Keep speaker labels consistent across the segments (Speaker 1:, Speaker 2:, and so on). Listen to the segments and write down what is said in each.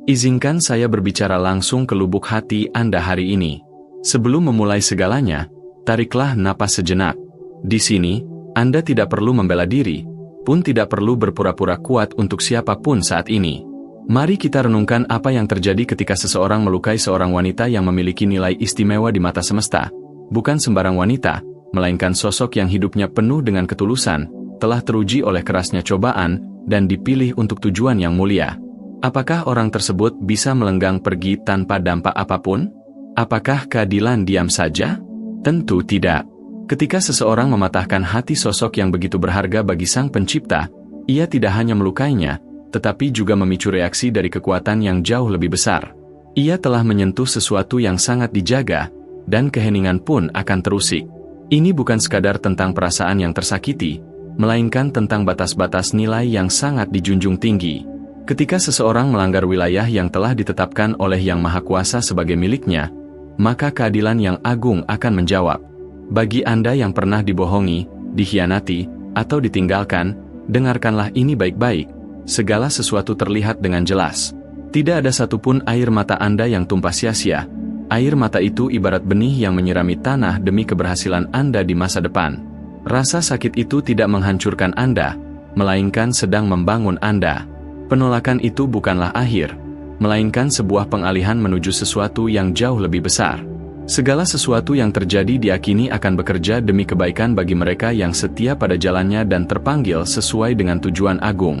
Speaker 1: Izinkan saya berbicara langsung ke lubuk hati Anda hari ini. Sebelum memulai segalanya, tariklah napas sejenak. Di sini, Anda tidak perlu membela diri, pun tidak perlu berpura-pura kuat untuk siapapun saat ini. Mari kita renungkan apa yang terjadi ketika seseorang melukai seorang wanita yang memiliki nilai istimewa di mata semesta. Bukan sembarang wanita, melainkan sosok yang hidupnya penuh dengan ketulusan, telah teruji oleh kerasnya cobaan, dan dipilih untuk tujuan yang mulia. Apakah orang tersebut bisa melenggang pergi tanpa dampak apapun? Apakah keadilan diam saja? Tentu tidak. Ketika seseorang mematahkan hati sosok yang begitu berharga bagi Sang Pencipta, ia tidak hanya melukainya, tetapi juga memicu reaksi dari kekuatan yang jauh lebih besar. Ia telah menyentuh sesuatu yang sangat dijaga, dan keheningan pun akan terusik. Ini bukan sekadar tentang perasaan yang tersakiti, melainkan tentang batas-batas nilai yang sangat dijunjung tinggi. Ketika seseorang melanggar wilayah yang telah ditetapkan oleh Yang Maha Kuasa sebagai miliknya, maka keadilan yang agung akan menjawab. Bagi Anda yang pernah dibohongi, dikhianati, atau ditinggalkan, dengarkanlah ini baik-baik. Segala sesuatu terlihat dengan jelas. Tidak ada satupun air mata Anda yang tumpah sia-sia. Air mata itu ibarat benih yang menyirami tanah demi keberhasilan Anda di masa depan. Rasa sakit itu tidak menghancurkan Anda, melainkan sedang membangun Anda. Penolakan itu bukanlah akhir, melainkan sebuah pengalihan menuju sesuatu yang jauh lebih besar. Segala sesuatu yang terjadi diakini akan bekerja demi kebaikan bagi mereka yang setia pada jalannya dan terpanggil sesuai dengan tujuan agung.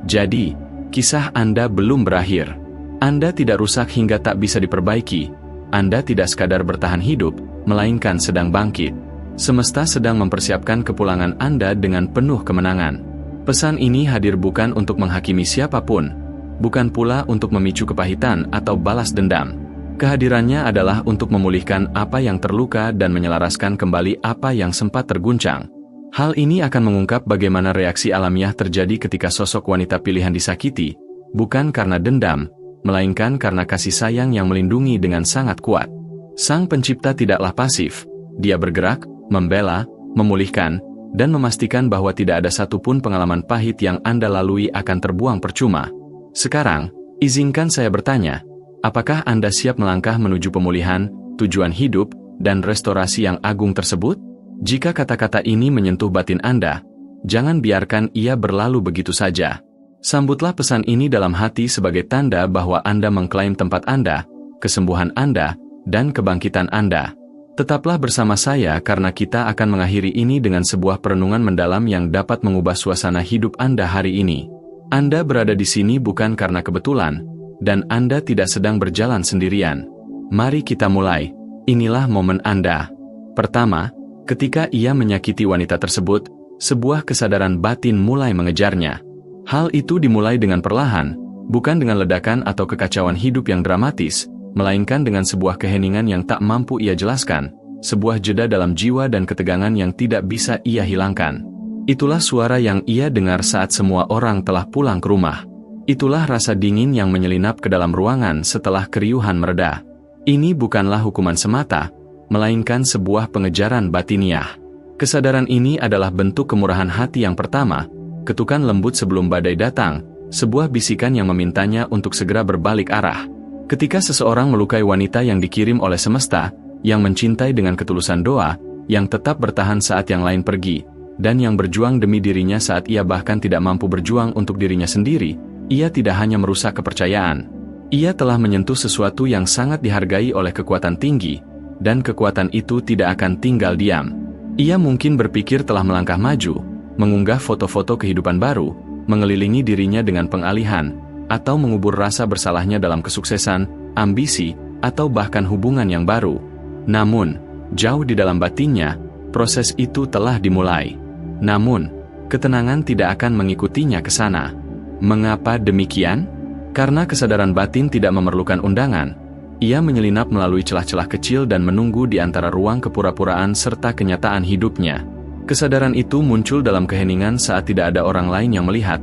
Speaker 1: Jadi, kisah Anda belum berakhir. Anda tidak rusak hingga tak bisa diperbaiki. Anda tidak sekadar bertahan hidup, melainkan sedang bangkit. Semesta sedang mempersiapkan kepulangan Anda dengan penuh kemenangan. Pesan ini hadir bukan untuk menghakimi siapapun, bukan pula untuk memicu kepahitan atau balas dendam. Kehadirannya adalah untuk memulihkan apa yang terluka dan menyelaraskan kembali apa yang sempat terguncang. Hal ini akan mengungkap bagaimana reaksi alamiah terjadi ketika sosok wanita pilihan disakiti, bukan karena dendam, melainkan karena kasih sayang yang melindungi dengan sangat kuat. Sang Pencipta tidaklah pasif, Dia bergerak, membela, memulihkan, dan memastikan bahwa tidak ada satupun pengalaman pahit yang Anda lalui akan terbuang percuma. Sekarang, izinkan saya bertanya, apakah Anda siap melangkah menuju pemulihan, tujuan hidup, dan restorasi yang agung tersebut? Jika kata-kata ini menyentuh batin Anda, jangan biarkan ia berlalu begitu saja. Sambutlah pesan ini dalam hati sebagai tanda bahwa Anda mengklaim tempat Anda, kesembuhan Anda, dan kebangkitan Anda. Tetaplah bersama saya karena kita akan mengakhiri ini dengan sebuah perenungan mendalam yang dapat mengubah suasana hidup Anda hari ini. Anda berada di sini bukan karena kebetulan, dan Anda tidak sedang berjalan sendirian. Mari kita mulai. Inilah momen Anda. Pertama, ketika ia menyakiti wanita tersebut, sebuah kesadaran batin mulai mengejarnya. Hal itu dimulai dengan perlahan, bukan dengan ledakan atau kekacauan hidup yang dramatis, melainkan dengan sebuah keheningan yang tak mampu ia jelaskan, sebuah jeda dalam jiwa dan ketegangan yang tidak bisa ia hilangkan. Itulah suara yang ia dengar saat semua orang telah pulang ke rumah. Itulah rasa dingin yang menyelinap ke dalam ruangan setelah keriuhan mereda. Ini bukanlah hukuman semata, melainkan sebuah pengejaran batiniah. Kesadaran ini adalah bentuk kemurahan hati yang pertama, ketukan lembut sebelum badai datang, sebuah bisikan yang memintanya untuk segera berbalik arah. Ketika seseorang melukai wanita yang dikirim oleh semesta, yang mencintai dengan ketulusan doa, yang tetap bertahan saat yang lain pergi, dan yang berjuang demi dirinya saat ia bahkan tidak mampu berjuang untuk dirinya sendiri, ia tidak hanya merusak kepercayaan. Ia telah menyentuh sesuatu yang sangat dihargai oleh kekuatan tinggi, dan kekuatan itu tidak akan tinggal diam. Ia mungkin berpikir telah melangkah maju, mengunggah foto-foto kehidupan baru, mengelilingi dirinya dengan pengalihan, atau mengubur rasa bersalahnya dalam kesuksesan, ambisi, atau bahkan hubungan yang baru. Namun, jauh di dalam batinnya, proses itu telah dimulai. Namun, ketenangan tidak akan mengikutinya ke sana. Mengapa demikian? Karena kesadaran batin tidak memerlukan undangan. Ia menyelinap melalui celah-celah kecil dan menunggu di antara ruang kepura-puraan serta kenyataan hidupnya. Kesadaran itu muncul dalam keheningan saat tidak ada orang lain yang melihat,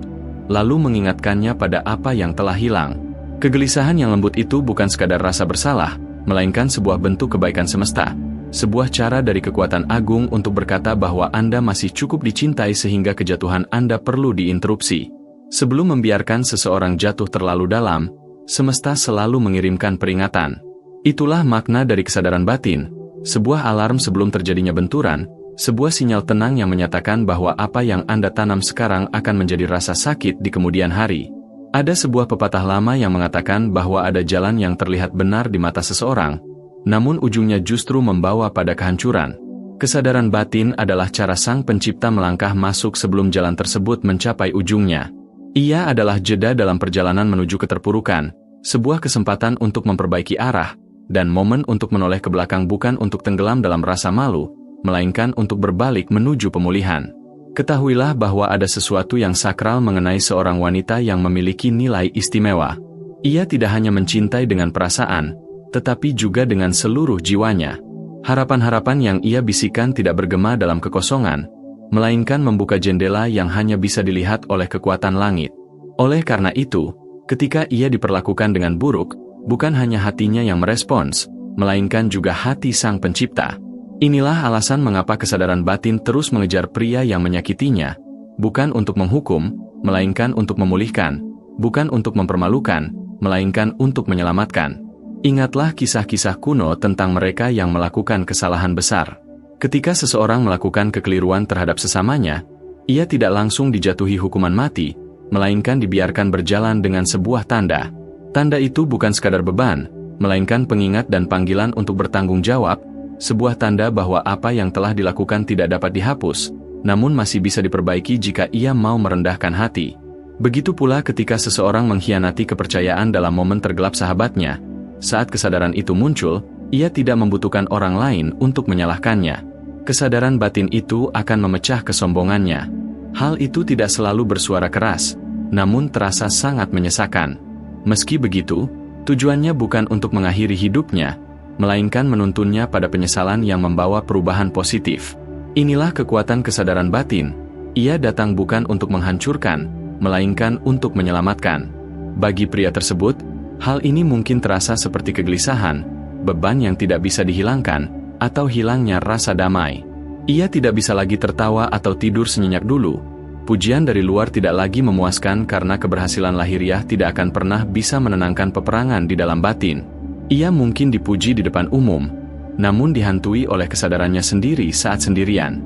Speaker 1: lalu mengingatkannya pada apa yang telah hilang. Kegelisahan yang lembut itu bukan sekadar rasa bersalah, melainkan sebuah bentuk kebaikan semesta, sebuah cara dari kekuatan agung untuk berkata bahwa Anda masih cukup dicintai sehingga kejatuhan Anda perlu diinterupsi. Sebelum membiarkan seseorang jatuh terlalu dalam, Semesta selalu mengirimkan peringatan. Itulah makna dari kesadaran batin, sebuah alarm sebelum terjadinya benturan, sebuah sinyal tenang yang menyatakan bahwa apa yang Anda tanam sekarang akan menjadi rasa sakit di kemudian hari. Ada sebuah pepatah lama yang mengatakan bahwa ada jalan yang terlihat benar di mata seseorang, namun ujungnya justru membawa pada kehancuran. Kesadaran batin adalah cara Sang Pencipta melangkah masuk sebelum jalan tersebut mencapai ujungnya. Ia adalah jeda dalam perjalanan menuju keterpurukan, sebuah kesempatan untuk memperbaiki arah, dan momen untuk menoleh ke belakang bukan untuk tenggelam dalam rasa malu, melainkan untuk berbalik menuju pemulihan. Ketahuilah bahwa ada sesuatu yang sakral mengenai seorang wanita yang memiliki nilai istimewa. Ia tidak hanya mencintai dengan perasaan, tetapi juga dengan seluruh jiwanya. Harapan-harapan yang ia bisikan tidak bergema dalam kekosongan, melainkan membuka jendela yang hanya bisa dilihat oleh kekuatan langit. Oleh karena itu, ketika ia diperlakukan dengan buruk, bukan hanya hatinya yang merespons, melainkan juga hati Sang Pencipta. Inilah alasan mengapa kesadaran batin terus mengejar pria yang menyakitinya, bukan untuk menghukum, melainkan untuk memulihkan, bukan untuk mempermalukan, melainkan untuk menyelamatkan. Ingatlah kisah-kisah kuno tentang mereka yang melakukan kesalahan besar. Ketika seseorang melakukan kekeliruan terhadap sesamanya, ia tidak langsung dijatuhi hukuman mati, melainkan dibiarkan berjalan dengan sebuah tanda. Tanda itu bukan sekadar beban, melainkan pengingat dan panggilan untuk bertanggung jawab, sebuah tanda bahwa apa yang telah dilakukan tidak dapat dihapus, namun masih bisa diperbaiki jika ia mau merendahkan hati. Begitu pula ketika seseorang mengkhianati kepercayaan dalam momen tergelap sahabatnya. Saat kesadaran itu muncul, ia tidak membutuhkan orang lain untuk menyalahkannya. Kesadaran batin itu akan memecah kesombongannya. Hal itu tidak selalu bersuara keras, namun terasa sangat menyesakan. Meski begitu, tujuannya bukan untuk mengakhiri hidupnya, melainkan menuntunnya pada penyesalan yang membawa perubahan positif. Inilah kekuatan kesadaran batin. Ia datang bukan untuk menghancurkan, melainkan untuk menyelamatkan. Bagi pria tersebut, hal ini mungkin terasa seperti kegelisahan, beban yang tidak bisa dihilangkan, atau hilangnya rasa damai. Ia tidak bisa lagi tertawa atau tidur senyenyak dulu. Pujian dari luar tidak lagi memuaskan karena keberhasilan lahiriah tidak akan pernah bisa menenangkan peperangan di dalam batin. Ia mungkin dipuji di depan umum, namun dihantui oleh kesadarannya sendiri saat sendirian.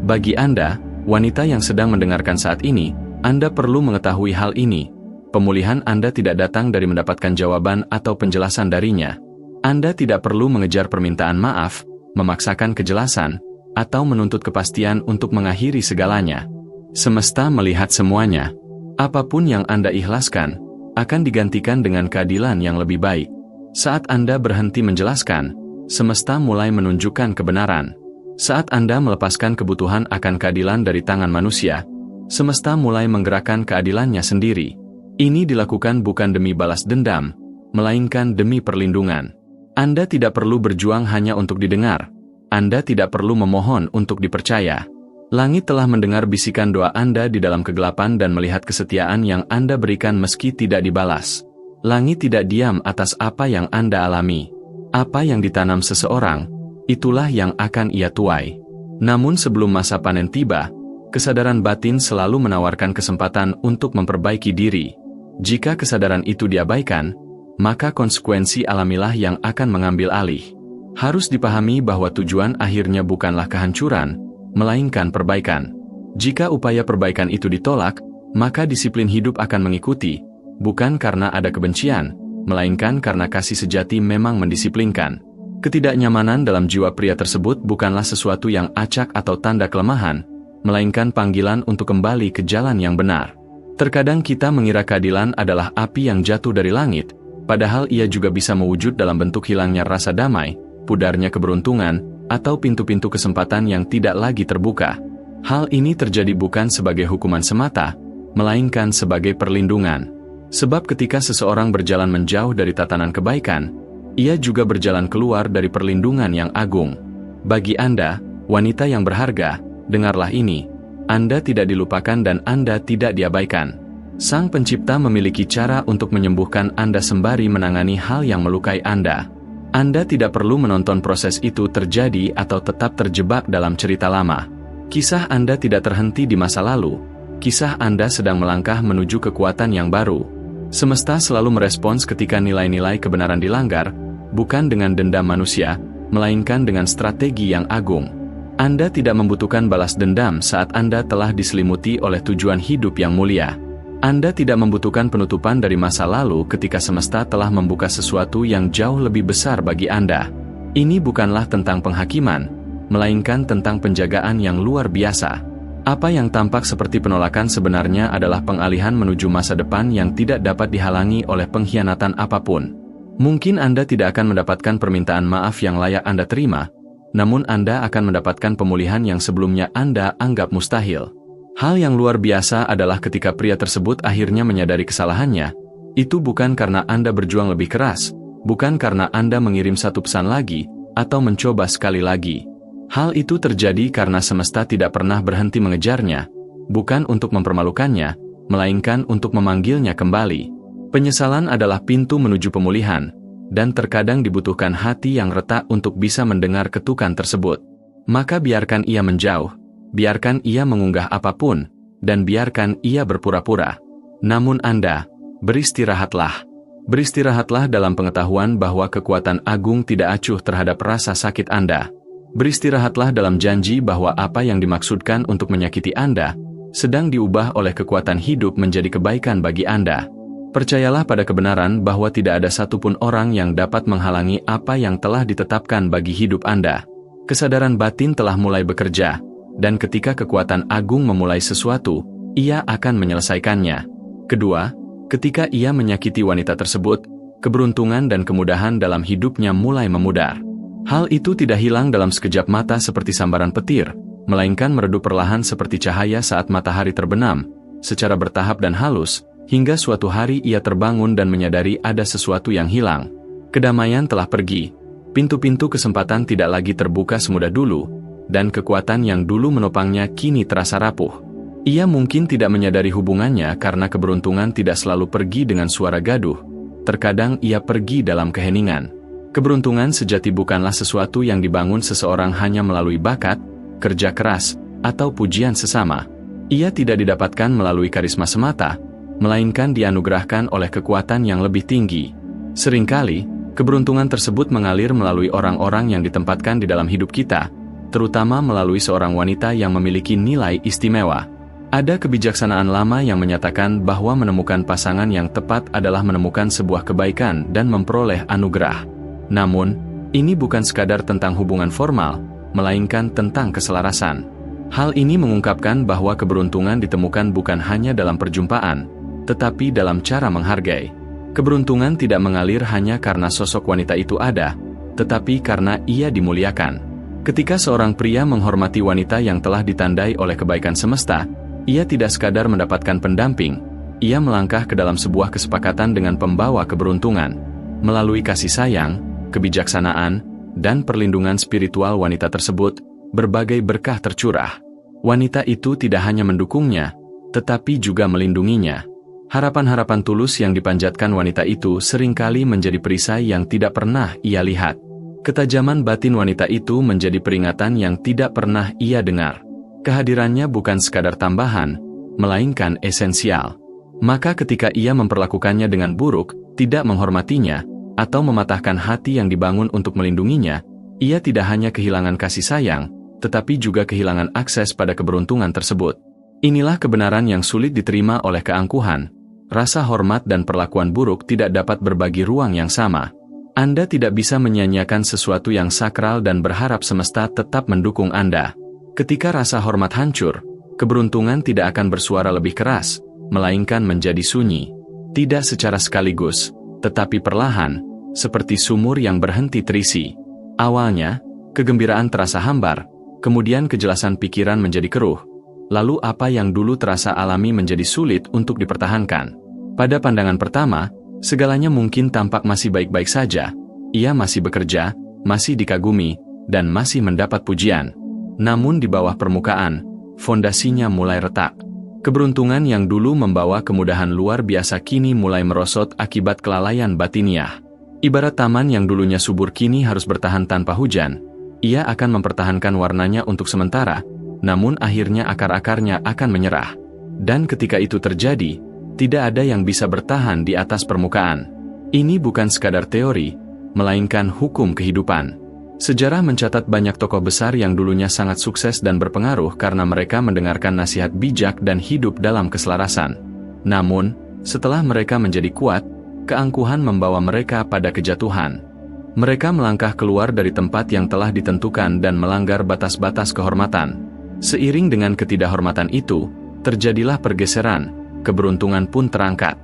Speaker 1: Bagi Anda, wanita yang sedang mendengarkan saat ini, Anda perlu mengetahui hal ini. Pemulihan Anda tidak datang dari mendapatkan jawaban atau penjelasan darinya. Anda tidak perlu mengejar permintaan maaf, memaksakan kejelasan, atau menuntut kepastian untuk mengakhiri segalanya. Semesta melihat semuanya. Apapun yang Anda ikhlaskan, akan digantikan dengan keadilan yang lebih baik. Saat Anda berhenti menjelaskan, semesta mulai menunjukkan kebenaran. Saat Anda melepaskan kebutuhan akan keadilan dari tangan manusia, semesta mulai menggerakkan keadilannya sendiri. Ini dilakukan bukan demi balas dendam, melainkan demi perlindungan. Anda tidak perlu berjuang hanya untuk didengar. Anda tidak perlu memohon untuk dipercaya. Langit telah mendengar bisikan doa Anda di dalam kegelapan dan melihat kesetiaan yang Anda berikan meski tidak dibalas. Langit tidak diam atas apa yang Anda alami. Apa yang ditanam seseorang, itulah yang akan ia tuai. Namun sebelum masa panen tiba, kesadaran batin selalu menawarkan kesempatan untuk memperbaiki diri. Jika kesadaran itu diabaikan, maka konsekuensi alamilah yang akan mengambil alih. Harus dipahami bahwa tujuan akhirnya bukanlah kehancuran, melainkan perbaikan. Jika upaya perbaikan itu ditolak, maka disiplin hidup akan mengikuti, bukan karena ada kebencian, melainkan karena kasih sejati memang mendisiplinkan. Ketidaknyamanan dalam jiwa pria tersebut bukanlah sesuatu yang acak atau tanda kelemahan, melainkan panggilan untuk kembali ke jalan yang benar. Terkadang kita mengira keadilan adalah api yang jatuh dari langit, padahal ia juga bisa mewujud dalam bentuk hilangnya rasa damai, pudarnya keberuntungan, atau pintu-pintu kesempatan yang tidak lagi terbuka. Hal ini terjadi bukan sebagai hukuman semata, melainkan sebagai perlindungan. Sebab ketika seseorang berjalan menjauh dari tatanan kebaikan, ia juga berjalan keluar dari perlindungan yang agung. Bagi Anda, wanita yang berharga, dengarlah ini. Anda tidak dilupakan dan Anda tidak diabaikan. Sang Pencipta memiliki cara untuk menyembuhkan Anda sembari menangani hal yang melukai Anda. Anda tidak perlu menonton proses itu terjadi atau tetap terjebak dalam cerita lama. Kisah Anda tidak terhenti di masa lalu. Kisah Anda sedang melangkah menuju kekuatan yang baru. Semesta selalu merespons ketika nilai-nilai kebenaran dilanggar, bukan dengan dendam manusia, melainkan dengan strategi yang agung. Anda tidak membutuhkan balas dendam saat Anda telah diselimuti oleh tujuan hidup yang mulia. Anda tidak membutuhkan penutupan dari masa lalu ketika semesta telah membuka sesuatu yang jauh lebih besar bagi Anda. Ini bukanlah tentang penghakiman, melainkan tentang penjagaan yang luar biasa. Apa yang tampak seperti penolakan sebenarnya adalah pengalihan menuju masa depan yang tidak dapat dihalangi oleh pengkhianatan apapun. Mungkin Anda tidak akan mendapatkan permintaan maaf yang layak Anda terima, namun Anda akan mendapatkan pemulihan yang sebelumnya Anda anggap mustahil. Hal yang luar biasa adalah ketika pria tersebut akhirnya menyadari kesalahannya, itu bukan karena Anda berjuang lebih keras, bukan karena Anda mengirim satu pesan lagi, atau mencoba sekali lagi. Hal itu terjadi karena semesta tidak pernah berhenti mengejarnya, bukan untuk mempermalukannya, melainkan untuk memanggilnya kembali. Penyesalan adalah pintu menuju pemulihan, dan terkadang dibutuhkan hati yang retak untuk bisa mendengar ketukan tersebut. Maka biarkan ia menjauh, biarkan ia mengunggah apapun, dan biarkan ia berpura-pura. Namun Anda, beristirahatlah. Beristirahatlah dalam pengetahuan bahwa kekuatan agung tidak acuh terhadap rasa sakit Anda. Beristirahatlah dalam janji bahwa apa yang dimaksudkan untuk menyakiti Anda, sedang diubah oleh kekuatan hidup menjadi kebaikan bagi Anda. Percayalah pada kebenaran bahwa tidak ada satupun orang yang dapat menghalangi apa yang telah ditetapkan bagi hidup Anda. Kesadaran batin telah mulai bekerja, dan ketika kekuatan agung memulai sesuatu, ia akan menyelesaikannya. Kedua, ketika ia menyakiti wanita tersebut, keberuntungan dan kemudahan dalam hidupnya mulai memudar. Hal itu tidak hilang dalam sekejap mata seperti sambaran petir, melainkan meredup perlahan seperti cahaya saat matahari terbenam, secara bertahap dan halus, hingga suatu hari ia terbangun dan menyadari ada sesuatu yang hilang. Kedamaian telah pergi, pintu-pintu kesempatan tidak lagi terbuka semudah dulu, dan kekuatan yang dulu menopangnya kini terasa rapuh. Ia mungkin tidak menyadari hubungannya karena keberuntungan tidak selalu pergi dengan suara gaduh, terkadang ia pergi dalam keheningan. Keberuntungan sejati bukanlah sesuatu yang dibangun seseorang hanya melalui bakat, kerja keras, atau pujian sesama. Ia tidak didapatkan melalui karisma semata, melainkan dianugerahkan oleh kekuatan yang lebih tinggi. Seringkali, keberuntungan tersebut mengalir melalui orang-orang yang ditempatkan di dalam hidup kita, terutama melalui seorang wanita yang memiliki nilai istimewa. Ada kebijaksanaan lama yang menyatakan bahwa menemukan pasangan yang tepat adalah menemukan sebuah kebaikan dan memperoleh anugerah. Namun, ini bukan sekadar tentang hubungan formal, melainkan tentang keselarasan. Hal ini mengungkapkan bahwa keberuntungan ditemukan bukan hanya dalam perjumpaan, tetapi dalam cara menghargai. Keberuntungan tidak mengalir hanya karena sosok wanita itu ada, tetapi karena ia dimuliakan. Ketika seorang pria menghormati wanita yang telah ditandai oleh kebaikan semesta, ia tidak sekadar mendapatkan pendamping, ia melangkah ke dalam sebuah kesepakatan dengan pembawa keberuntungan. Melalui kasih sayang, kebijaksanaan, dan perlindungan spiritual wanita tersebut, berbagai berkah tercurah. Wanita itu tidak hanya mendukungnya, tetapi juga melindunginya. Harapan-harapan tulus yang dipanjatkan wanita itu seringkali menjadi perisai yang tidak pernah ia lihat. Ketajaman batin wanita itu menjadi peringatan yang tidak pernah ia dengar. Kehadirannya bukan sekadar tambahan, melainkan esensial. Maka ketika ia memperlakukannya dengan buruk, tidak menghormatinya, atau mematahkan hati yang dibangun untuk melindunginya, ia tidak hanya kehilangan kasih sayang, tetapi juga kehilangan akses pada keberuntungan tersebut. Inilah kebenaran yang sulit diterima oleh keangkuhan. Rasa hormat dan perlakuan buruk tidak dapat berbagi ruang yang sama. Anda tidak bisa menyia-nyiakan sesuatu yang sakral dan berharap semesta tetap mendukung Anda. Ketika rasa hormat hancur, keberuntungan tidak akan bersuara lebih keras, melainkan menjadi sunyi. Tidak secara sekaligus, tetapi perlahan, seperti sumur yang berhenti terisi. Awalnya, kegembiraan terasa hambar, kemudian kejelasan pikiran menjadi keruh. Lalu apa yang dulu terasa alami menjadi sulit untuk dipertahankan. Pada pandangan pertama, segalanya mungkin tampak masih baik-baik saja. Ia masih bekerja, masih dikagumi, dan masih mendapat pujian. Namun di bawah permukaan, fondasinya mulai retak. Keberuntungan yang dulu membawa kemudahan luar biasa kini mulai merosot akibat kelalaian batiniah. Ibarat taman yang dulunya subur kini harus bertahan tanpa hujan. Ia akan mempertahankan warnanya untuk sementara, namun akhirnya akar-akarnya akan menyerah. Dan ketika itu terjadi, Tidak ada yang bisa bertahan di atas permukaan. Ini bukan sekadar teori, melainkan hukum kehidupan. Sejarah mencatat banyak tokoh besar yang dulunya sangat sukses dan berpengaruh karena mereka mendengarkan nasihat bijak dan hidup dalam keselarasan. Namun, setelah mereka menjadi kuat, keangkuhan membawa mereka pada kejatuhan. Mereka melangkah keluar dari tempat yang telah ditentukan dan melanggar batas-batas kehormatan. Seiring dengan ketidakhormatan itu, terjadilah pergeseran, keberuntungan pun terangkat.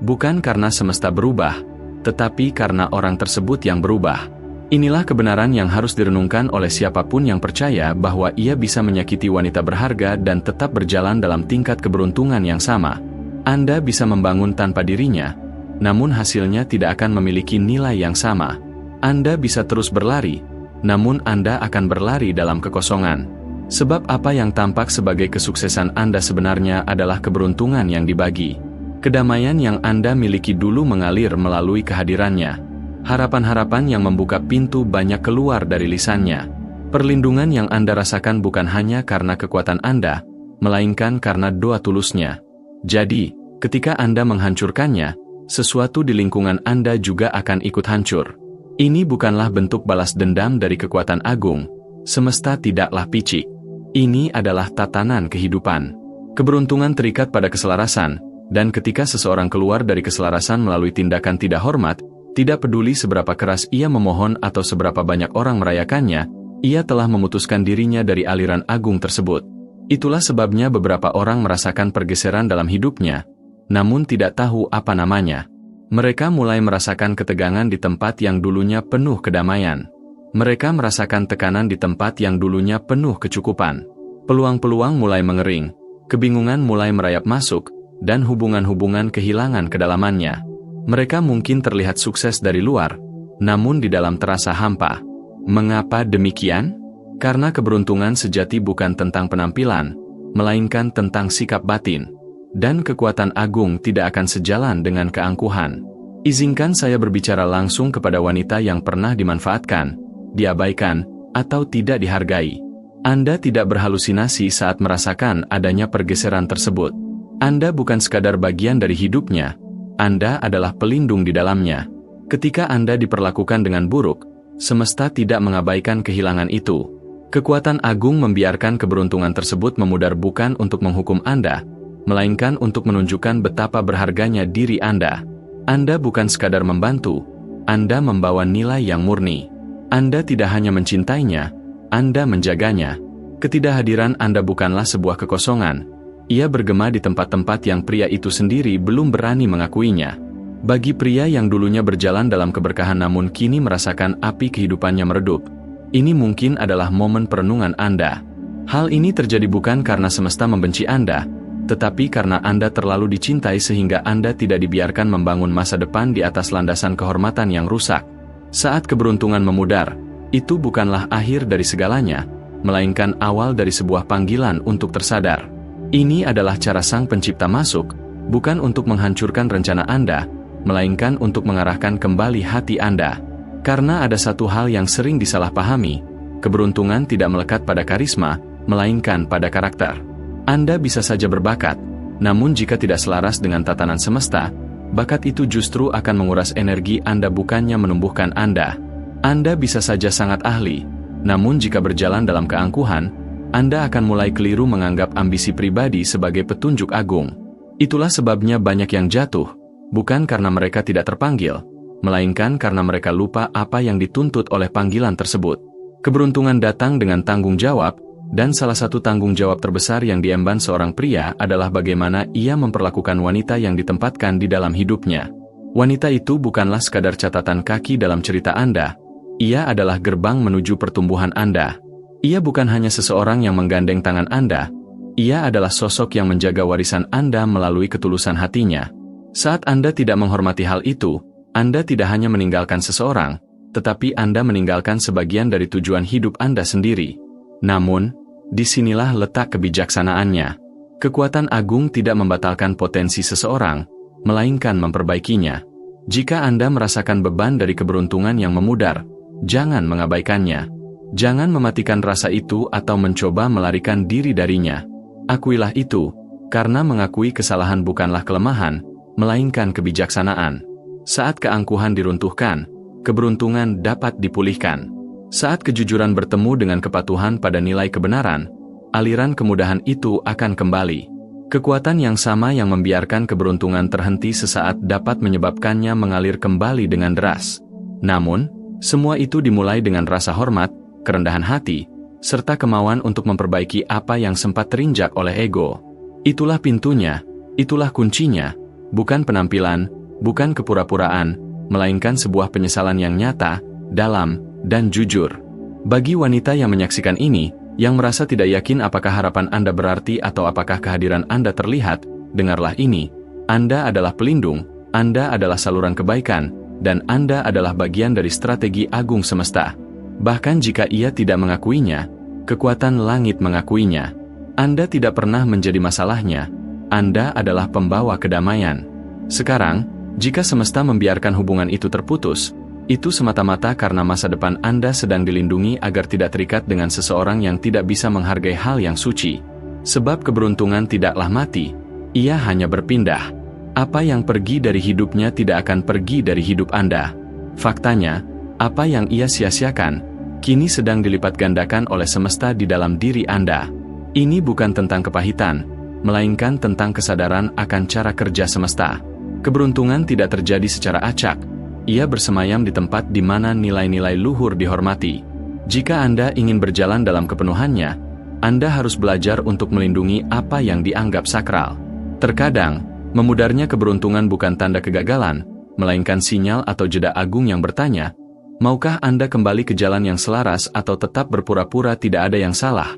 Speaker 1: Bukan karena semesta berubah, tetapi karena orang tersebut yang berubah. Inilah kebenaran yang harus direnungkan oleh siapapun yang percaya bahwa ia bisa menyakiti wanita berharga dan tetap berjalan dalam tingkat keberuntungan yang sama. Anda bisa membangun tanpa dirinya, namun hasilnya tidak akan memiliki nilai yang sama. Anda bisa terus berlari, namun Anda akan berlari dalam kekosongan. Sebab apa yang tampak sebagai kesuksesan Anda sebenarnya adalah keberuntungan yang dibagi. Kedamaian yang Anda miliki dulu mengalir melalui kehadirannya. Harapan-harapan yang membuka pintu banyak keluar dari lisannya. Perlindungan yang Anda rasakan bukan hanya karena kekuatan Anda, melainkan karena doa tulusnya. Jadi, ketika Anda menghancurkannya, sesuatu di lingkungan Anda juga akan ikut hancur. Ini bukanlah bentuk balas dendam dari kekuatan agung. Semesta tidaklah picik. Ini adalah tatanan kehidupan. Keberuntungan terikat pada keselarasan, dan ketika seseorang keluar dari keselarasan melalui tindakan tidak hormat, tidak peduli seberapa keras ia memohon atau seberapa banyak orang merayakannya, ia telah memutuskan dirinya dari aliran agung tersebut. Itulah sebabnya beberapa orang merasakan pergeseran dalam hidupnya, namun tidak tahu apa namanya. Mereka mulai merasakan ketegangan di tempat yang dulunya penuh kedamaian. Mereka merasakan tekanan di tempat yang dulunya penuh kecukupan. Peluang-peluang mulai mengering, kebingungan mulai merayap masuk, dan hubungan-hubungan kehilangan kedalamannya. Mereka mungkin terlihat sukses dari luar, namun di dalam terasa hampa. Mengapa demikian? Karena keberuntungan sejati bukan tentang penampilan, melainkan tentang sikap batin. Dan kekuatan agung tidak akan sejalan dengan keangkuhan. Izinkan saya berbicara langsung kepada wanita yang pernah dimanfaatkan, diabaikan, atau tidak dihargai. Anda tidak berhalusinasi saat merasakan adanya pergeseran tersebut. Anda bukan sekadar bagian dari hidupnya, Anda adalah pelindung di dalamnya. Ketika Anda diperlakukan dengan buruk, semesta tidak mengabaikan kehilangan itu. Kekuatan agung membiarkan keberuntungan tersebut memudar bukan untuk menghukum Anda, melainkan untuk menunjukkan betapa berharganya diri Anda. Anda bukan sekadar membantu, Anda membawa nilai yang murni. Anda tidak hanya mencintainya, Anda menjaganya. Ketidakhadiran Anda bukanlah sebuah kekosongan. Ia bergema di tempat-tempat yang pria itu sendiri belum berani mengakuinya. Bagi pria yang dulunya berjalan dalam keberkahan namun kini merasakan api kehidupannya meredup, ini mungkin adalah momen perenungan Anda. Hal ini terjadi bukan karena semesta membenci Anda, tetapi karena Anda terlalu dicintai sehingga Anda tidak dibiarkan membangun masa depan di atas landasan kehormatan yang rusak. Saat keberuntungan memudar, itu bukanlah akhir dari segalanya, melainkan awal dari sebuah panggilan untuk tersadar. Ini adalah cara Sang Pencipta masuk, bukan untuk menghancurkan rencana Anda, melainkan untuk mengarahkan kembali hati Anda. Karena ada satu hal yang sering disalahpahami, keberuntungan tidak melekat pada karisma, melainkan pada karakter. Anda bisa saja berbakat, namun jika tidak selaras dengan tatanan semesta, bakat itu justru akan menguras energi Anda bukannya menumbuhkan Anda. Anda bisa saja sangat ahli, namun jika berjalan dalam keangkuhan, Anda akan mulai keliru menganggap ambisi pribadi sebagai petunjuk agung. Itulah sebabnya banyak yang jatuh, bukan karena mereka tidak terpanggil, melainkan karena mereka lupa apa yang dituntut oleh panggilan tersebut. Keberuntungan datang dengan tanggung jawab, dan salah satu tanggung jawab terbesar yang diemban seorang pria adalah bagaimana ia memperlakukan wanita yang ditempatkan di dalam hidupnya. Wanita itu bukanlah sekadar catatan kaki dalam cerita Anda, ia adalah gerbang menuju pertumbuhan Anda. Ia bukan hanya seseorang yang menggandeng tangan Anda, ia adalah sosok yang menjaga warisan Anda melalui ketulusan hatinya. Saat Anda tidak menghormati hal itu, Anda tidak hanya meninggalkan seseorang, tetapi Anda meninggalkan sebagian dari tujuan hidup Anda sendiri. Namun, disinilah letak kebijaksanaannya. Kekuatan agung tidak membatalkan potensi seseorang, melainkan memperbaikinya. Jika Anda merasakan beban dari keberuntungan yang memudar, jangan mengabaikannya. Jangan mematikan rasa itu atau mencoba melarikan diri darinya. Akuilah itu, Karena mengakui kesalahan bukanlah kelemahan, melainkan kebijaksanaan. Saat keangkuhan diruntuhkan, keberuntungan dapat dipulihkan. Saat kejujuran bertemu dengan kepatuhan pada nilai kebenaran, aliran kemudahan itu akan kembali. Kekuatan yang sama yang membiarkan keberuntungan terhenti sesaat dapat menyebabkannya mengalir kembali dengan deras. Namun, semua itu dimulai dengan rasa hormat, kerendahan hati, serta kemauan untuk memperbaiki apa yang sempat terinjak oleh ego. Itulah pintunya, itulah kuncinya, bukan penampilan, bukan kepura-puraan, melainkan sebuah penyesalan yang nyata, dalam, dan jujur. Bagi wanita yang menyaksikan ini, yang merasa tidak yakin apakah harapan Anda berarti atau apakah kehadiran Anda terlihat, dengarlah ini. Anda adalah pelindung, Anda adalah saluran kebaikan, dan Anda adalah bagian dari strategi agung semesta. Bahkan jika ia tidak mengakuinya, kekuatan langit mengakuinya. Anda tidak pernah menjadi masalahnya, Anda adalah pembawa kedamaian. Sekarang, jika semesta membiarkan hubungan itu terputus, itu semata-mata karena masa depan Anda sedang dilindungi agar tidak terikat dengan seseorang yang tidak bisa menghargai hal yang suci. Sebab keberuntungan tidaklah mati, ia hanya berpindah. Apa yang pergi dari hidupnya tidak akan pergi dari hidup Anda. Faktanya, apa yang ia sia-siakan, kini sedang dilipat gandakan oleh semesta di dalam diri Anda. Ini bukan tentang kepahitan, melainkan tentang kesadaran akan cara kerja semesta. Keberuntungan tidak terjadi secara acak. Ia bersemayam di tempat di mana nilai-nilai luhur dihormati. Jika Anda ingin berjalan dalam kepenuhannya, Anda harus belajar untuk melindungi apa yang dianggap sakral. Terkadang, memudarnya keberuntungan bukan tanda kegagalan, melainkan sinyal atau jeda agung yang bertanya, maukah Anda kembali ke jalan yang selaras atau tetap berpura-pura tidak ada yang salah?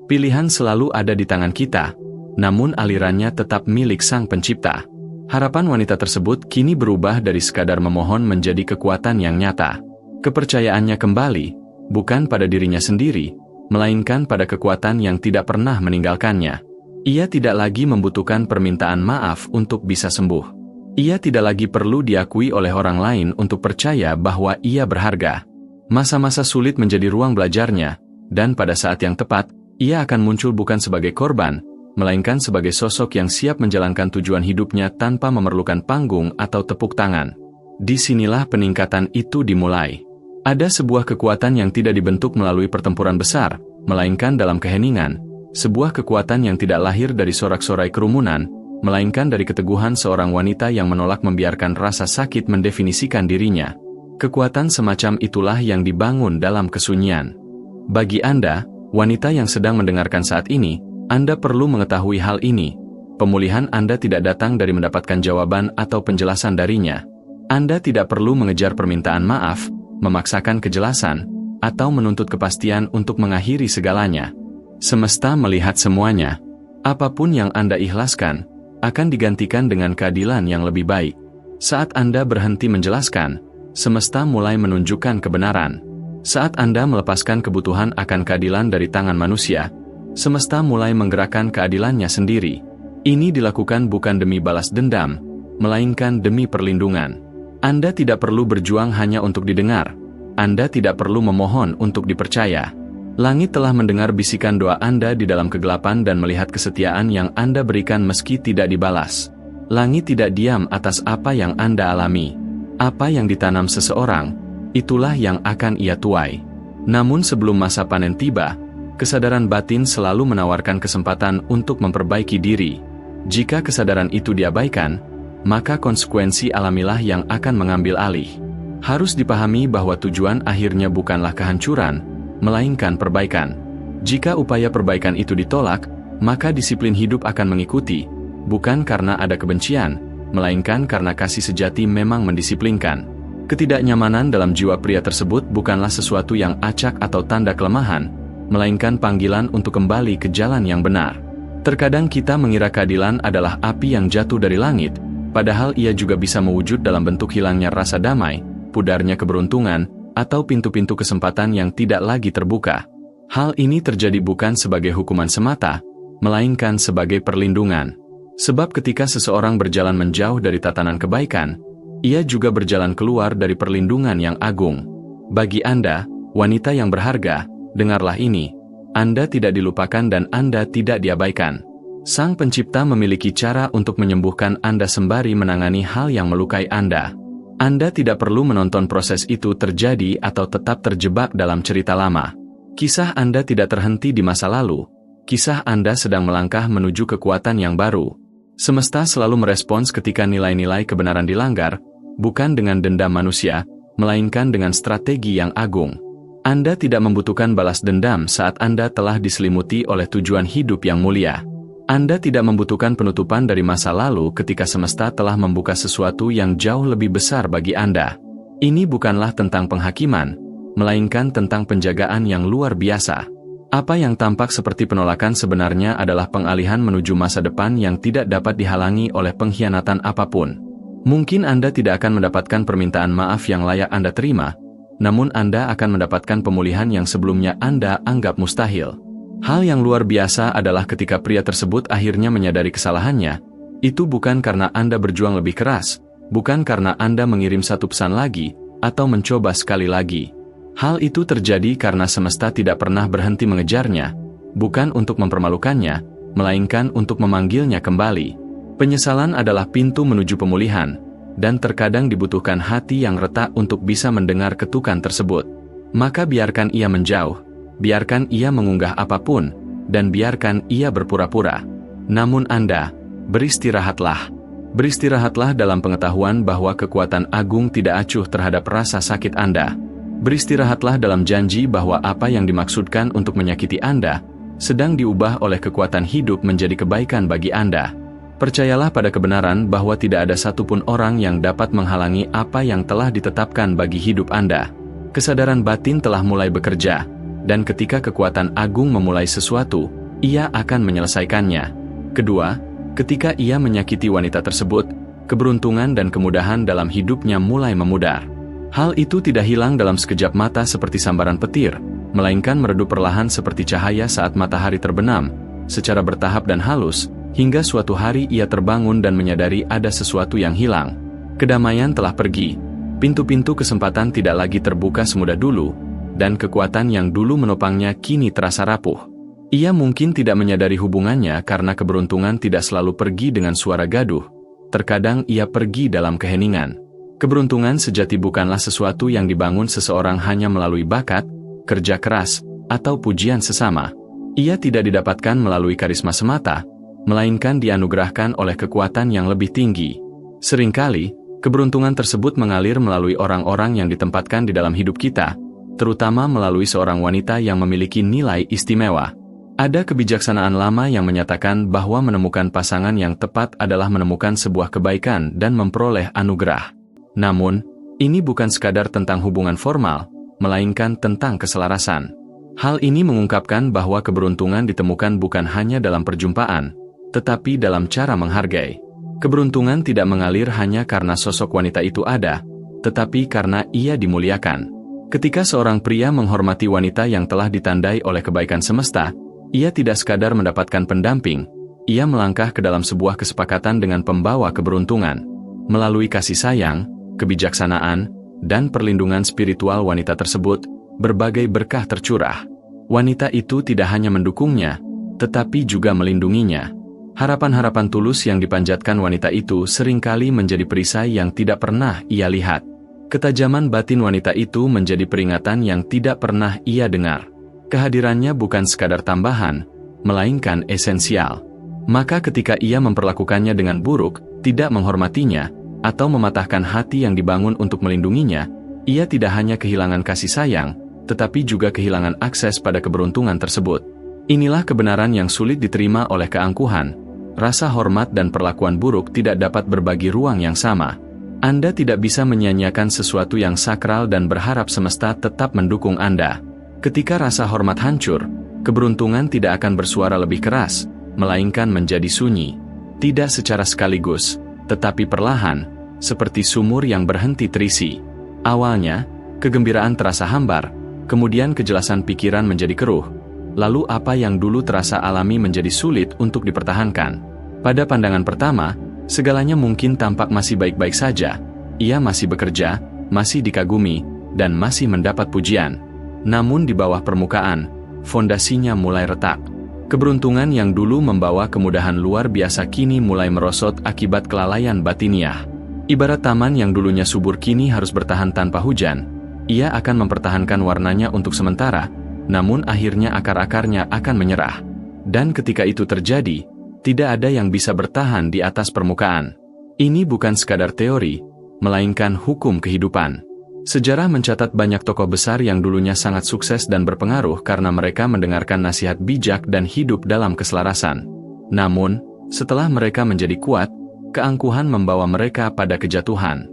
Speaker 1: Pilihan selalu ada di tangan kita, namun alirannya tetap milik Sang Pencipta. Harapan wanita tersebut kini berubah dari sekadar memohon menjadi kekuatan yang nyata. Kepercayaannya kembali, bukan pada dirinya sendiri, melainkan pada kekuatan yang tidak pernah meninggalkannya. Ia tidak lagi membutuhkan permintaan maaf untuk bisa sembuh. Ia tidak lagi perlu diakui oleh orang lain untuk percaya bahwa ia berharga. Masa-masa sulit menjadi ruang belajarnya, dan pada saat yang tepat, ia akan muncul bukan sebagai korban, melainkan sebagai sosok yang siap menjalankan tujuan hidupnya tanpa memerlukan panggung atau tepuk tangan. Disinilah peningkatan itu dimulai. Ada sebuah kekuatan yang tidak dibentuk melalui pertempuran besar, melainkan dalam keheningan, sebuah kekuatan yang tidak lahir dari sorak-sorai kerumunan, melainkan dari keteguhan seorang wanita yang menolak membiarkan rasa sakit mendefinisikan dirinya. Kekuatan semacam itulah yang dibangun dalam kesunyian. Bagi Anda, wanita yang sedang mendengarkan saat ini, Anda perlu mengetahui hal ini. Pemulihan Anda tidak datang dari mendapatkan jawaban atau penjelasan darinya. Anda tidak perlu mengejar permintaan maaf, memaksakan kejelasan, atau menuntut kepastian untuk mengakhiri segalanya. Semesta melihat semuanya. Apapun yang Anda ikhlaskan, akan digantikan dengan keadilan yang lebih baik. Saat Anda berhenti menjelaskan, semesta mulai menunjukkan kebenaran. Saat Anda melepaskan kebutuhan akan keadilan dari tangan manusia, semesta mulai menggerakkan keadilannya sendiri. Ini dilakukan bukan demi balas dendam, melainkan demi perlindungan. Anda tidak perlu berjuang hanya untuk didengar. Anda tidak perlu memohon untuk dipercaya. Langit telah mendengar bisikan doa Anda di dalam kegelapan dan melihat kesetiaan yang Anda berikan meski tidak dibalas. Langit tidak diam atas apa yang Anda alami. Apa yang ditanam seseorang, itulah yang akan ia tuai. Namun sebelum masa panen tiba, kesadaran batin selalu menawarkan kesempatan untuk memperbaiki diri. Jika kesadaran itu diabaikan, maka konsekuensi alamilah yang akan mengambil alih. Harus dipahami bahwa tujuan akhirnya bukanlah kehancuran, melainkan perbaikan. Jika upaya perbaikan itu ditolak, maka disiplin hidup akan mengikuti, bukan karena ada kebencian, melainkan karena kasih sejati memang mendisiplinkan. Ketidaknyamanan dalam jiwa pria tersebut bukanlah sesuatu yang acak atau tanda kelemahan, melainkan panggilan untuk kembali ke jalan yang benar. Terkadang kita mengira keadilan adalah api yang jatuh dari langit, padahal ia juga bisa mewujud dalam bentuk hilangnya rasa damai, pudarnya keberuntungan, atau pintu-pintu kesempatan yang tidak lagi terbuka. Hal ini terjadi bukan sebagai hukuman semata, melainkan sebagai perlindungan. Sebab ketika seseorang berjalan menjauh dari tatanan kebaikan, ia juga berjalan keluar dari perlindungan yang agung. Bagi Anda, wanita yang berharga, dengarlah ini, Anda tidak dilupakan dan Anda tidak diabaikan. Sang Pencipta memiliki cara untuk menyembuhkan Anda sembari menangani hal yang melukai Anda. Anda tidak perlu menonton proses itu terjadi atau tetap terjebak dalam cerita lama. Kisah Anda tidak terhenti di masa lalu. Kisah Anda sedang melangkah menuju kekuatan yang baru. Semesta selalu merespons ketika nilai-nilai kebenaran dilanggar, bukan dengan dendam manusia, melainkan dengan strategi yang agung. Anda tidak membutuhkan balas dendam saat Anda telah diselimuti oleh tujuan hidup yang mulia. Anda tidak membutuhkan penutupan dari masa lalu ketika semesta telah membuka sesuatu yang jauh lebih besar bagi Anda. Ini bukanlah tentang penghakiman, melainkan tentang penjagaan yang luar biasa. Apa yang tampak seperti penolakan sebenarnya adalah pengalihan menuju masa depan yang tidak dapat dihalangi oleh pengkhianatan apapun. Mungkin Anda tidak akan mendapatkan permintaan maaf yang layak Anda terima, namun Anda akan mendapatkan pemulihan yang sebelumnya Anda anggap mustahil. Hal yang luar biasa adalah ketika pria tersebut akhirnya menyadari kesalahannya. Itu bukan karena Anda berjuang lebih keras, bukan karena Anda mengirim satu pesan lagi, atau mencoba sekali lagi. Hal itu terjadi karena semesta tidak pernah berhenti mengejarnya, bukan untuk mempermalukannya, melainkan untuk memanggilnya kembali. Penyesalan adalah pintu menuju pemulihan, dan terkadang dibutuhkan hati yang retak untuk bisa mendengar ketukan tersebut. Maka biarkan ia menjauh, biarkan ia mengunggah apapun, dan biarkan ia berpura-pura. Namun Anda, beristirahatlah. Beristirahatlah dalam pengetahuan bahwa kekuatan agung tidak acuh terhadap rasa sakit Anda. Beristirahatlah dalam janji bahwa apa yang dimaksudkan untuk menyakiti Anda, sedang diubah oleh kekuatan hidup menjadi kebaikan bagi Anda. Percayalah pada kebenaran bahwa tidak ada satupun orang yang dapat menghalangi apa yang telah ditetapkan bagi hidup Anda. Kesadaran batin telah mulai bekerja, dan ketika kekuatan agung memulai sesuatu, ia akan menyelesaikannya. Kedua, ketika ia menyakiti wanita tersebut, keberuntungan dan kemudahan dalam hidupnya mulai memudar. Hal itu tidak hilang dalam sekejap mata seperti sambaran petir, melainkan meredup perlahan seperti cahaya saat matahari terbenam, secara bertahap dan halus, hingga suatu hari ia terbangun dan menyadari ada sesuatu yang hilang. Kedamaian telah pergi, pintu-pintu kesempatan tidak lagi terbuka semudah dulu, dan kekuatan yang dulu menopangnya kini terasa rapuh. Ia mungkin tidak menyadari hubungannya karena keberuntungan tidak selalu pergi dengan suara gaduh, terkadang ia pergi dalam keheningan. Keberuntungan sejati bukanlah sesuatu yang dibangun seseorang hanya melalui bakat, kerja keras, atau pujian sesama. Ia tidak didapatkan melalui karisma semata, melainkan dianugerahkan oleh kekuatan yang lebih tinggi. Seringkali, keberuntungan tersebut mengalir melalui orang-orang yang ditempatkan di dalam hidup kita, terutama melalui seorang wanita yang memiliki nilai istimewa. Ada kebijaksanaan lama yang menyatakan bahwa menemukan pasangan yang tepat adalah menemukan sebuah kebaikan dan memperoleh anugerah. Namun, ini bukan sekadar tentang hubungan formal, melainkan tentang keselarasan. Hal ini mengungkapkan bahwa keberuntungan ditemukan bukan hanya dalam perjumpaan, tetapi dalam cara menghargai. Keberuntungan tidak mengalir hanya karena sosok wanita itu ada, tetapi karena ia dimuliakan. Ketika seorang pria menghormati wanita yang telah ditandai oleh kebaikan semesta, ia tidak sekadar mendapatkan pendamping, ia melangkah ke dalam sebuah kesepakatan dengan pembawa keberuntungan. Melalui kasih sayang, kebijaksanaan, dan perlindungan spiritual wanita tersebut, berbagai berkah tercurah. Wanita itu tidak hanya mendukungnya, tetapi juga melindunginya. Harapan-harapan tulus yang dipanjatkan wanita itu seringkali menjadi perisai yang tidak pernah ia lihat. Ketajaman batin wanita itu menjadi peringatan yang tidak pernah ia dengar. Kehadirannya bukan sekadar tambahan, melainkan esensial. Maka ketika ia memperlakukannya dengan buruk, tidak menghormatinya, atau mematahkan hati yang dibangun untuk melindunginya, ia tidak hanya kehilangan kasih sayang, tetapi juga kehilangan akses pada keberuntungan tersebut. Inilah kebenaran yang sulit diterima oleh keangkuhan. Rasa hormat dan perlakuan buruk tidak dapat berbagi ruang yang sama. Anda tidak bisa menyia-nyiakan sesuatu yang sakral dan berharap semesta tetap mendukung Anda. Ketika rasa hormat hancur, keberuntungan tidak akan bersuara lebih keras, melainkan menjadi sunyi. Tidak secara sekaligus, tetapi perlahan, seperti sumur yang berhenti terisi. Awalnya, kegembiraan terasa hambar, kemudian kejelasan pikiran menjadi keruh. Lalu apa yang dulu terasa alami menjadi sulit untuk dipertahankan. Pada pandangan pertama, segalanya mungkin tampak masih baik-baik saja. Ia masih bekerja, masih dikagumi, dan masih mendapat pujian. Namun di bawah permukaan, fondasinya mulai retak. Keberuntungan yang dulu membawa kemudahan luar biasa kini mulai merosot akibat kelalaian batiniah. Ibarat taman yang dulunya subur kini harus bertahan tanpa hujan. Ia akan mempertahankan warnanya untuk sementara, namun akhirnya akar-akarnya akan menyerah. Dan ketika itu terjadi, tidak ada yang bisa bertahan di atas permukaan. Ini bukan sekadar teori, melainkan hukum kehidupan. Sejarah mencatat banyak tokoh besar yang dulunya sangat sukses dan berpengaruh karena mereka mendengarkan nasihat bijak dan hidup dalam keselarasan. Namun, setelah mereka menjadi kuat, keangkuhan membawa mereka pada kejatuhan.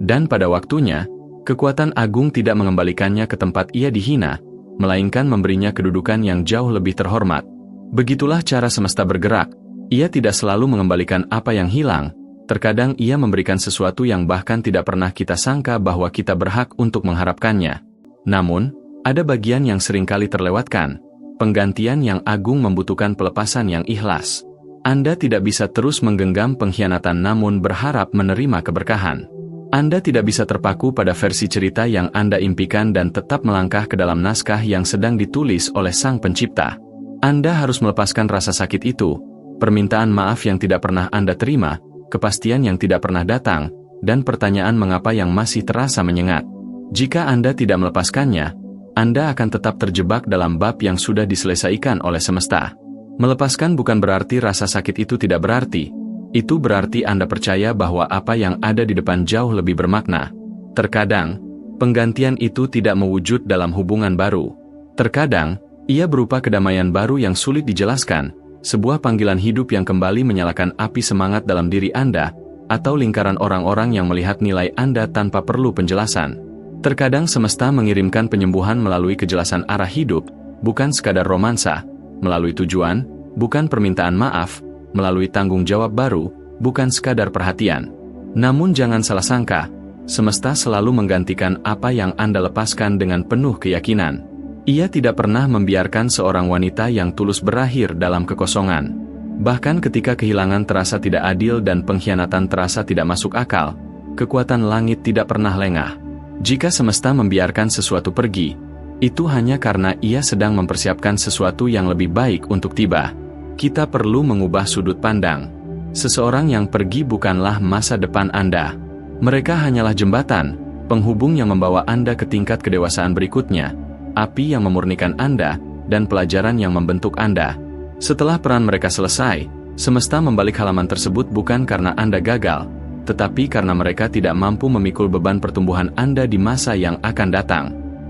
Speaker 1: Dan pada waktunya, kekuatan agung tidak mengembalikannya ke tempat ia dihina, melainkan memberinya kedudukan yang jauh lebih terhormat. Begitulah cara semesta bergerak. Ia tidak selalu mengembalikan apa yang hilang, terkadang ia memberikan sesuatu yang bahkan tidak pernah kita sangka bahwa kita berhak untuk mengharapkannya. Namun, ada bagian yang seringkali terlewatkan. Penggantian yang agung membutuhkan pelepasan yang ikhlas. Anda tidak bisa terus menggenggam pengkhianatan namun berharap menerima keberkahan. Anda tidak bisa terpaku pada versi cerita yang Anda impikan dan tetap melangkah ke dalam naskah yang sedang ditulis oleh Sang Pencipta. Anda harus melepaskan rasa sakit itu, permintaan maaf yang tidak pernah Anda terima, kepastian yang tidak pernah datang, dan pertanyaan mengapa yang masih terasa menyengat. Jika Anda tidak melepaskannya, Anda akan tetap terjebak dalam bab yang sudah diselesaikan oleh semesta. Melepaskan bukan berarti rasa sakit itu tidak berarti. Itu berarti Anda percaya bahwa apa yang ada di depan jauh lebih bermakna. Terkadang, penggantian itu tidak mewujud dalam hubungan baru. Terkadang, ia berupa kedamaian baru yang sulit dijelaskan, sebuah panggilan hidup yang kembali menyalakan api semangat dalam diri Anda, atau lingkaran orang-orang yang melihat nilai Anda tanpa perlu penjelasan. Terkadang semesta mengirimkan penyembuhan melalui kejelasan arah hidup, bukan sekadar romansa, melalui tujuan, bukan permintaan maaf, melalui tanggung jawab baru, bukan sekadar perhatian. Namun jangan salah sangka, semesta selalu menggantikan apa yang Anda lepaskan dengan penuh keyakinan. Ia tidak pernah membiarkan seorang wanita yang tulus berakhir dalam kekosongan. Bahkan ketika kehilangan terasa tidak adil dan pengkhianatan terasa tidak masuk akal, kekuatan langit tidak pernah lengah. Jika semesta membiarkan sesuatu pergi, itu hanya karena ia sedang mempersiapkan sesuatu yang lebih baik untuk tiba. Kita perlu mengubah sudut pandang. Seseorang yang pergi bukanlah masa depan Anda. Mereka hanyalah jembatan, penghubung yang membawa Anda ke tingkat kedewasaan berikutnya, api yang memurnikan Anda, dan pelajaran yang membentuk Anda. Setelah peran mereka selesai, semesta membalik halaman tersebut bukan karena Anda gagal, tetapi karena mereka tidak mampu memikul beban pertumbuhan Anda di masa yang akan datang.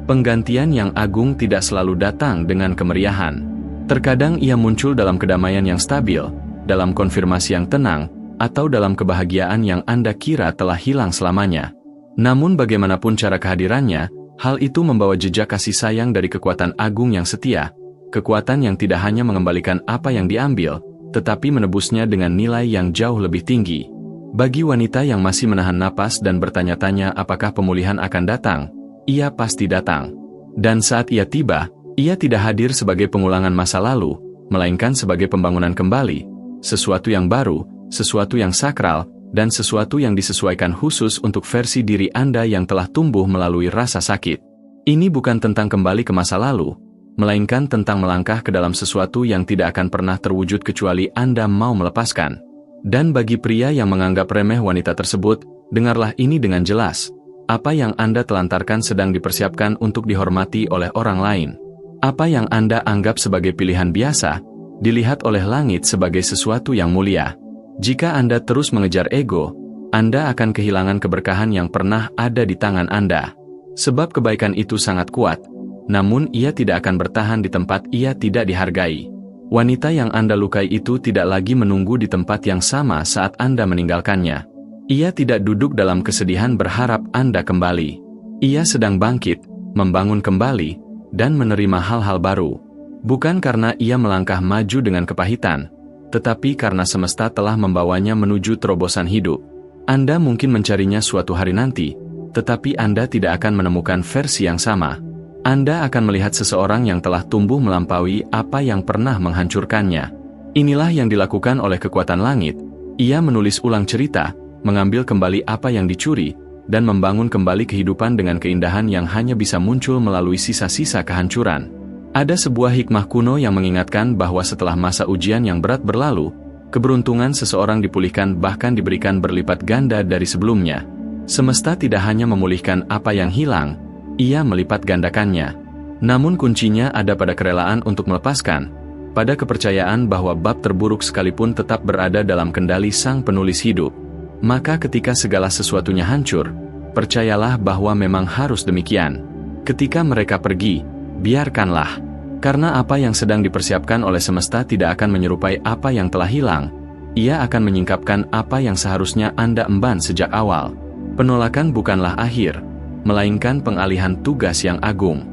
Speaker 1: Penggantian yang agung tidak selalu datang dengan kemeriahan. Terkadang ia muncul dalam kedamaian yang stabil, dalam konfirmasi yang tenang, atau dalam kebahagiaan yang Anda kira telah hilang selamanya. Namun bagaimanapun cara kehadirannya, hal itu membawa jejak kasih sayang dari kekuatan agung yang setia, kekuatan yang tidak hanya mengembalikan apa yang diambil, tetapi menebusnya dengan nilai yang jauh lebih tinggi. Bagi wanita yang masih menahan napas dan bertanya-tanya apakah pemulihan akan datang, ia pasti datang. Dan saat ia tiba, ia tidak hadir sebagai pengulangan masa lalu, melainkan sebagai pembangunan kembali, sesuatu yang baru, sesuatu yang sakral, dan sesuatu yang disesuaikan khusus untuk versi diri Anda yang telah tumbuh melalui rasa sakit. Ini bukan tentang kembali ke masa lalu, melainkan tentang melangkah ke dalam sesuatu yang tidak akan pernah terwujud kecuali Anda mau melepaskan. Dan bagi pria yang menganggap remeh wanita tersebut, dengarlah ini dengan jelas. Apa yang Anda telantarkan sedang dipersiapkan untuk dihormati oleh orang lain. Apa yang Anda anggap sebagai pilihan biasa, dilihat oleh langit sebagai sesuatu yang mulia. Jika Anda terus mengejar ego, Anda akan kehilangan keberkahan yang pernah ada di tangan Anda. Sebab kebaikan itu sangat kuat, namun ia tidak akan bertahan di tempat ia tidak dihargai. Wanita yang Anda lukai itu tidak lagi menunggu di tempat yang sama saat Anda meninggalkannya. Ia tidak duduk dalam kesedihan berharap Anda kembali. Ia sedang bangkit, membangun kembali, dan menerima hal-hal baru. Bukan karena ia melangkah maju dengan kepahitan, tetapi karena semesta telah membawanya menuju terobosan hidup. Anda mungkin mencarinya suatu hari nanti, tetapi Anda tidak akan menemukan versi yang sama. Anda akan melihat seseorang yang telah tumbuh melampaui apa yang pernah menghancurkannya. Inilah yang dilakukan oleh kekuatan langit. Ia menulis ulang cerita, mengambil kembali apa yang dicuri, dan membangun kembali kehidupan dengan keindahan yang hanya bisa muncul melalui sisa-sisa kehancuran. Ada sebuah hikmah kuno yang mengingatkan bahwa setelah masa ujian yang berat berlalu, keberuntungan seseorang dipulihkan bahkan diberikan berlipat ganda dari sebelumnya. Semesta tidak hanya memulihkan apa yang hilang, ia melipat gandakannya. Namun kuncinya ada pada kerelaan untuk melepaskan, pada kepercayaan bahwa bab terburuk sekalipun tetap berada dalam kendali Sang Penulis hidup. Maka ketika segala sesuatunya hancur, percayalah bahwa memang harus demikian. Ketika mereka pergi, biarkanlah. Karena apa yang sedang dipersiapkan oleh semesta tidak akan menyerupai apa yang telah hilang. Ia akan menyingkapkan apa yang seharusnya Anda emban sejak awal. Penolakan bukanlah akhir, melainkan pengalihan tugas yang agung.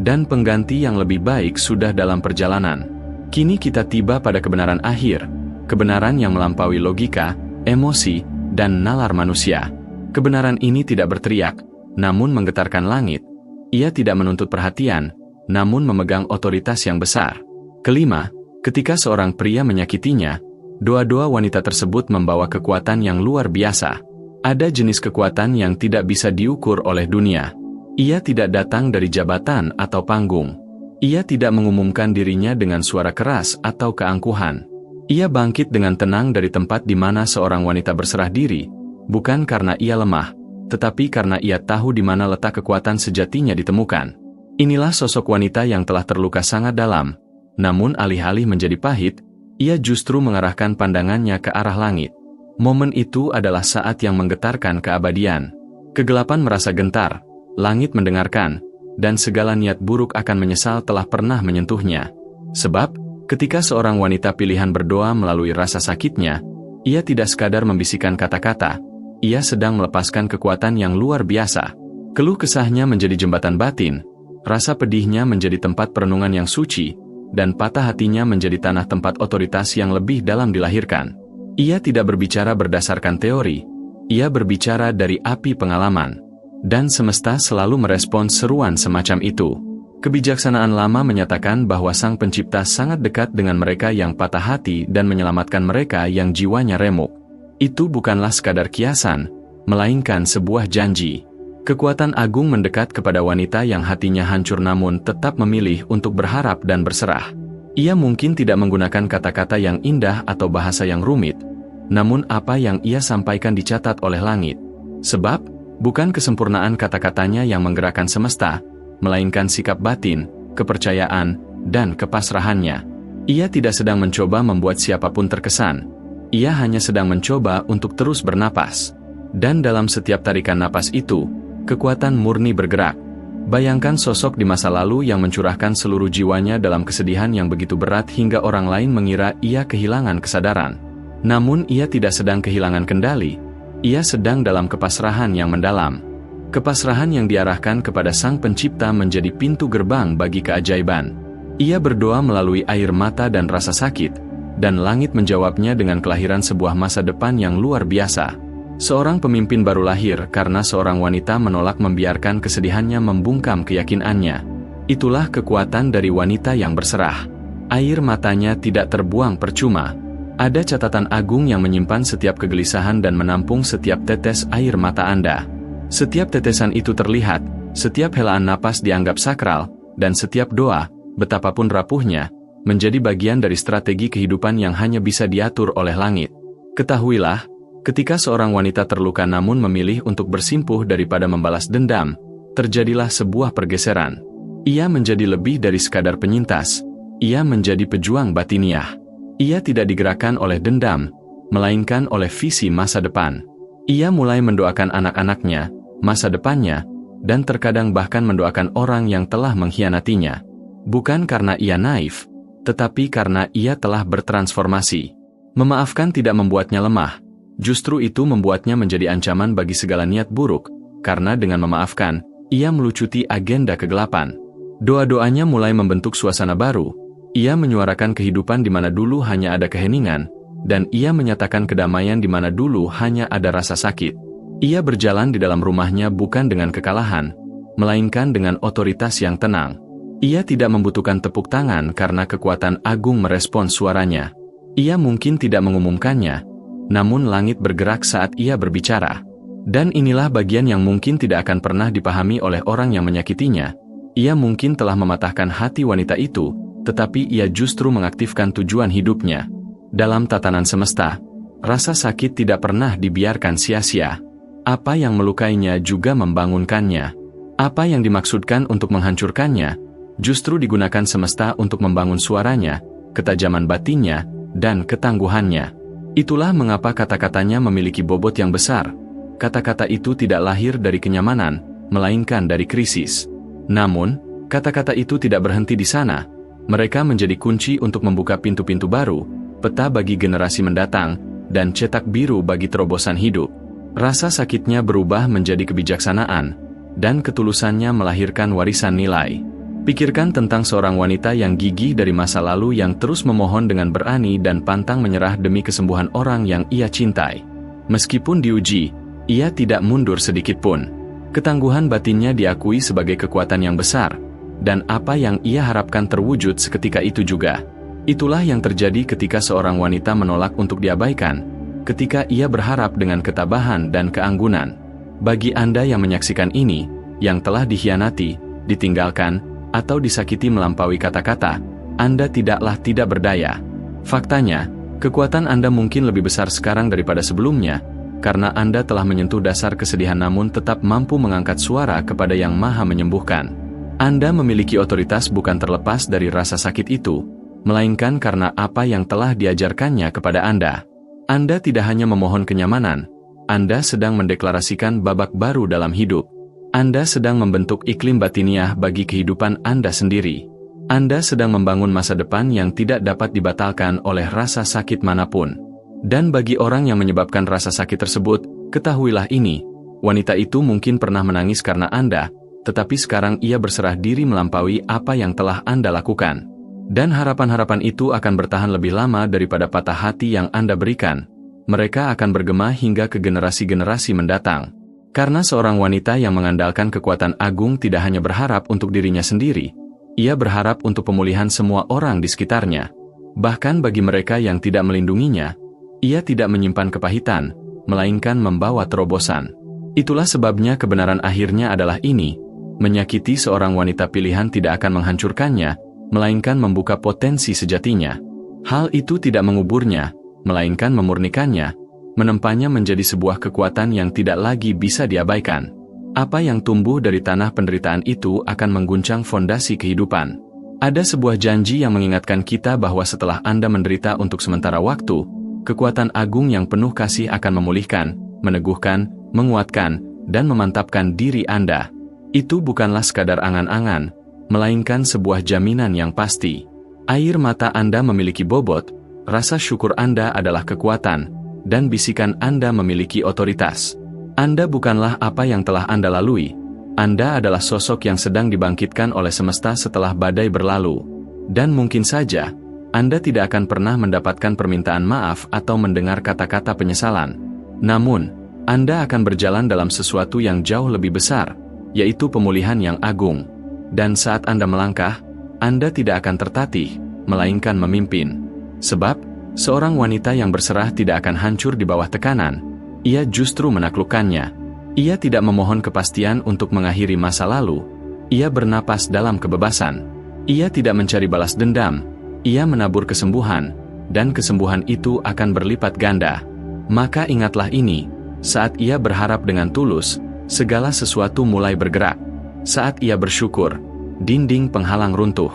Speaker 1: Dan pengganti yang lebih baik sudah dalam perjalanan. Kini kita tiba pada kebenaran akhir, kebenaran yang melampaui logika, emosi, dan nalar manusia. Kebenaran ini tidak berteriak, namun menggetarkan langit. Ia tidak menuntut perhatian, namun memegang otoritas yang besar. Kelima, ketika seorang pria menyakitinya, dua-dua wanita tersebut membawa kekuatan yang luar biasa. Ada jenis kekuatan yang tidak bisa diukur oleh dunia. Ia tidak datang dari jabatan atau panggung. Ia tidak mengumumkan dirinya dengan suara keras atau keangkuhan. Ia bangkit dengan tenang dari tempat di mana seorang wanita berserah diri, bukan karena ia lemah, tetapi karena ia tahu di mana letak kekuatan sejatinya ditemukan. Inilah sosok wanita yang telah terluka sangat dalam, namun alih-alih menjadi pahit, ia justru mengarahkan pandangannya ke arah langit. Momen itu adalah saat yang menggetarkan keabadian. Kegelapan merasa gentar, langit mendengarkan, dan segala niat buruk akan menyesal telah pernah menyentuhnya. Sebab, ketika seorang wanita pilihan berdoa melalui rasa sakitnya, ia tidak sekadar membisikkan kata-kata, ia sedang melepaskan kekuatan yang luar biasa. Keluh kesahnya menjadi jembatan batin, rasa pedihnya menjadi tempat perenungan yang suci, dan patah hatinya menjadi tanah tempat otoritas yang lebih dalam dilahirkan. Ia tidak berbicara berdasarkan teori, ia berbicara dari api pengalaman. Dan semesta selalu merespons seruan semacam itu. Kebijaksanaan lama menyatakan bahwa Sang Pencipta sangat dekat dengan mereka yang patah hati dan menyelamatkan mereka yang jiwanya remuk. Itu bukanlah sekadar kiasan, melainkan sebuah janji. Kekuatan agung mendekat kepada wanita yang hatinya hancur namun tetap memilih untuk berharap dan berserah. Ia mungkin tidak menggunakan kata-kata yang indah atau bahasa yang rumit, namun apa yang ia sampaikan dicatat oleh langit. Sebab, bukan kesempurnaan kata-katanya yang menggerakkan semesta, melainkan sikap batin, kepercayaan, dan kepasrahannya. Ia tidak sedang mencoba membuat siapapun terkesan. Ia hanya sedang mencoba untuk terus bernapas. Dan dalam setiap tarikan napas itu, kekuatan murni bergerak. Bayangkan sosok di masa lalu yang mencurahkan seluruh jiwanya dalam kesedihan yang begitu berat hingga orang lain mengira ia kehilangan kesadaran. Namun ia tidak sedang kehilangan kendali. Ia sedang dalam kepasrahan yang mendalam. Kepasrahan yang diarahkan kepada Sang Pencipta menjadi pintu gerbang bagi keajaiban. Ia berdoa melalui air mata dan rasa sakit, dan langit menjawabnya dengan kelahiran sebuah masa depan yang luar biasa. Seorang pemimpin baru lahir karena seorang wanita menolak membiarkan kesedihannya membungkam keyakinannya. Itulah kekuatan dari wanita yang berserah. Air matanya tidak terbuang percuma. Ada catatan agung yang menyimpan setiap kegelisahan dan menampung setiap tetes air mata Anda. Setiap tetesan itu terlihat, setiap helaan napas dianggap sakral, dan setiap doa, betapapun rapuhnya, menjadi bagian dari strategi kehidupan yang hanya bisa diatur oleh langit. Ketahuilah, ketika seorang wanita terluka namun memilih untuk bersimpuh daripada membalas dendam, terjadilah sebuah pergeseran. Ia menjadi lebih dari sekadar penyintas, ia menjadi pejuang batiniah. Ia tidak digerakkan oleh dendam, melainkan oleh visi masa depan. Ia mulai mendoakan anak-anaknya, masa depannya, dan terkadang bahkan mendoakan orang yang telah mengkhianatinya. Bukan karena ia naif, tetapi karena ia telah bertransformasi. Memaafkan tidak membuatnya lemah, justru itu membuatnya menjadi ancaman bagi segala niat buruk, karena dengan memaafkan, ia melucuti agenda kegelapan. Doa-doanya mulai membentuk suasana baru. Ia menyuarakan kehidupan di mana dulu hanya ada keheningan, dan ia menyatakan kedamaian di mana dulu hanya ada rasa sakit. Ia berjalan di dalam rumahnya bukan dengan kekalahan, melainkan dengan otoritas yang tenang. Ia tidak membutuhkan tepuk tangan karena kekuatan agung merespons suaranya. Ia mungkin tidak mengumumkannya, namun langit bergerak saat ia berbicara. Dan inilah bagian yang mungkin tidak akan pernah dipahami oleh orang yang menyakitinya, Ia mungkin telah mematahkan hati wanita itu, tetapi ia justru mengaktifkan tujuan hidupnya. Dalam tatanan semesta, rasa sakit tidak pernah dibiarkan sia-sia. Apa yang melukainya juga membangunkannya. Apa yang dimaksudkan untuk menghancurkannya, justru digunakan semesta untuk membangun suaranya, ketajaman batinnya, dan ketangguhannya. Itulah mengapa kata-katanya memiliki bobot yang besar. Kata-kata itu tidak lahir dari kenyamanan, melainkan dari krisis. Namun, kata-kata itu tidak berhenti di sana. Mereka menjadi kunci untuk membuka pintu-pintu baru, peta bagi generasi mendatang, dan cetak biru bagi terobosan hidup. Rasa sakitnya berubah menjadi kebijaksanaan, dan ketulusannya melahirkan warisan nilai. Pikirkan tentang seorang wanita yang gigih dari masa lalu yang terus memohon dengan berani dan pantang menyerah demi kesembuhan orang yang ia cintai. Meskipun diuji, ia tidak mundur sedikitpun. Ketangguhan batinnya diakui sebagai kekuatan yang besar, dan apa yang ia harapkan terwujud seketika itu juga. Itulah yang terjadi ketika seorang wanita menolak untuk diabaikan, ketika ia berharap dengan ketabahan dan keanggunan. Bagi Anda yang menyaksikan ini, yang telah dikhianati, ditinggalkan, atau disakiti melampaui kata-kata, Anda tidaklah tidak berdaya. Faktanya, kekuatan Anda mungkin lebih besar sekarang daripada sebelumnya, karena Anda telah menyentuh dasar kesedihan namun tetap mampu mengangkat suara kepada Yang Maha Menyembuhkan. Anda memiliki otoritas bukan terlepas dari rasa sakit itu, melainkan karena apa yang telah diajarkannya kepada Anda. Anda tidak hanya memohon kenyamanan, Anda sedang mendeklarasikan babak baru dalam hidup. Anda sedang membentuk iklim batiniah bagi kehidupan Anda sendiri. Anda sedang membangun masa depan yang tidak dapat dibatalkan oleh rasa sakit manapun. Dan bagi orang yang menyebabkan rasa sakit tersebut, ketahuilah ini, wanita itu mungkin pernah menangis karena Anda, tetapi sekarang ia berserah diri melampaui apa yang telah Anda lakukan. Dan harapan-harapan itu akan bertahan lebih lama daripada patah hati yang Anda berikan. Mereka akan bergema hingga ke generasi-generasi mendatang. Karena seorang wanita yang mengandalkan kekuatan agung tidak hanya berharap untuk dirinya sendiri, ia berharap untuk pemulihan semua orang di sekitarnya. Bahkan bagi mereka yang tidak melindunginya, ia tidak menyimpan kepahitan, melainkan membawa terobosan. Itulah sebabnya kebenaran akhirnya adalah ini, menyakiti seorang wanita pilihan tidak akan menghancurkannya, melainkan membuka potensi sejatinya. Hal itu tidak menguburnya, melainkan memurnikannya, menempanya menjadi sebuah kekuatan yang tidak lagi bisa diabaikan. Apa yang tumbuh dari tanah penderitaan itu akan mengguncang fondasi kehidupan. Ada sebuah janji yang mengingatkan kita bahwa setelah Anda menderita untuk sementara waktu, kekuatan agung yang penuh kasih akan memulihkan, meneguhkan, menguatkan, dan memantapkan diri Anda. Itu bukanlah sekadar angan-angan, melainkan sebuah jaminan yang pasti. Air mata Anda memiliki bobot, rasa syukur Anda adalah kekuatan, dan bisikan Anda memiliki otoritas. Anda bukanlah apa yang telah Anda lalui. Anda adalah sosok yang sedang dibangkitkan oleh semesta setelah badai berlalu. Dan mungkin saja, Anda tidak akan pernah mendapatkan permintaan maaf atau mendengar kata-kata penyesalan. Namun, Anda akan berjalan dalam sesuatu yang jauh lebih besar, yaitu pemulihan yang agung. Dan saat Anda melangkah, Anda tidak akan tertatih, melainkan memimpin. Sebab, seorang wanita yang berserah tidak akan hancur di bawah tekanan. Ia justru menaklukkannya. Ia tidak memohon kepastian untuk mengakhiri masa lalu. Ia bernapas dalam kebebasan. Ia tidak mencari balas dendam. Ia menabur kesembuhan, dan kesembuhan itu akan berlipat ganda. Maka ingatlah ini, saat ia berharap dengan tulus, segala sesuatu mulai bergerak. Saat ia bersyukur, dinding penghalang runtuh.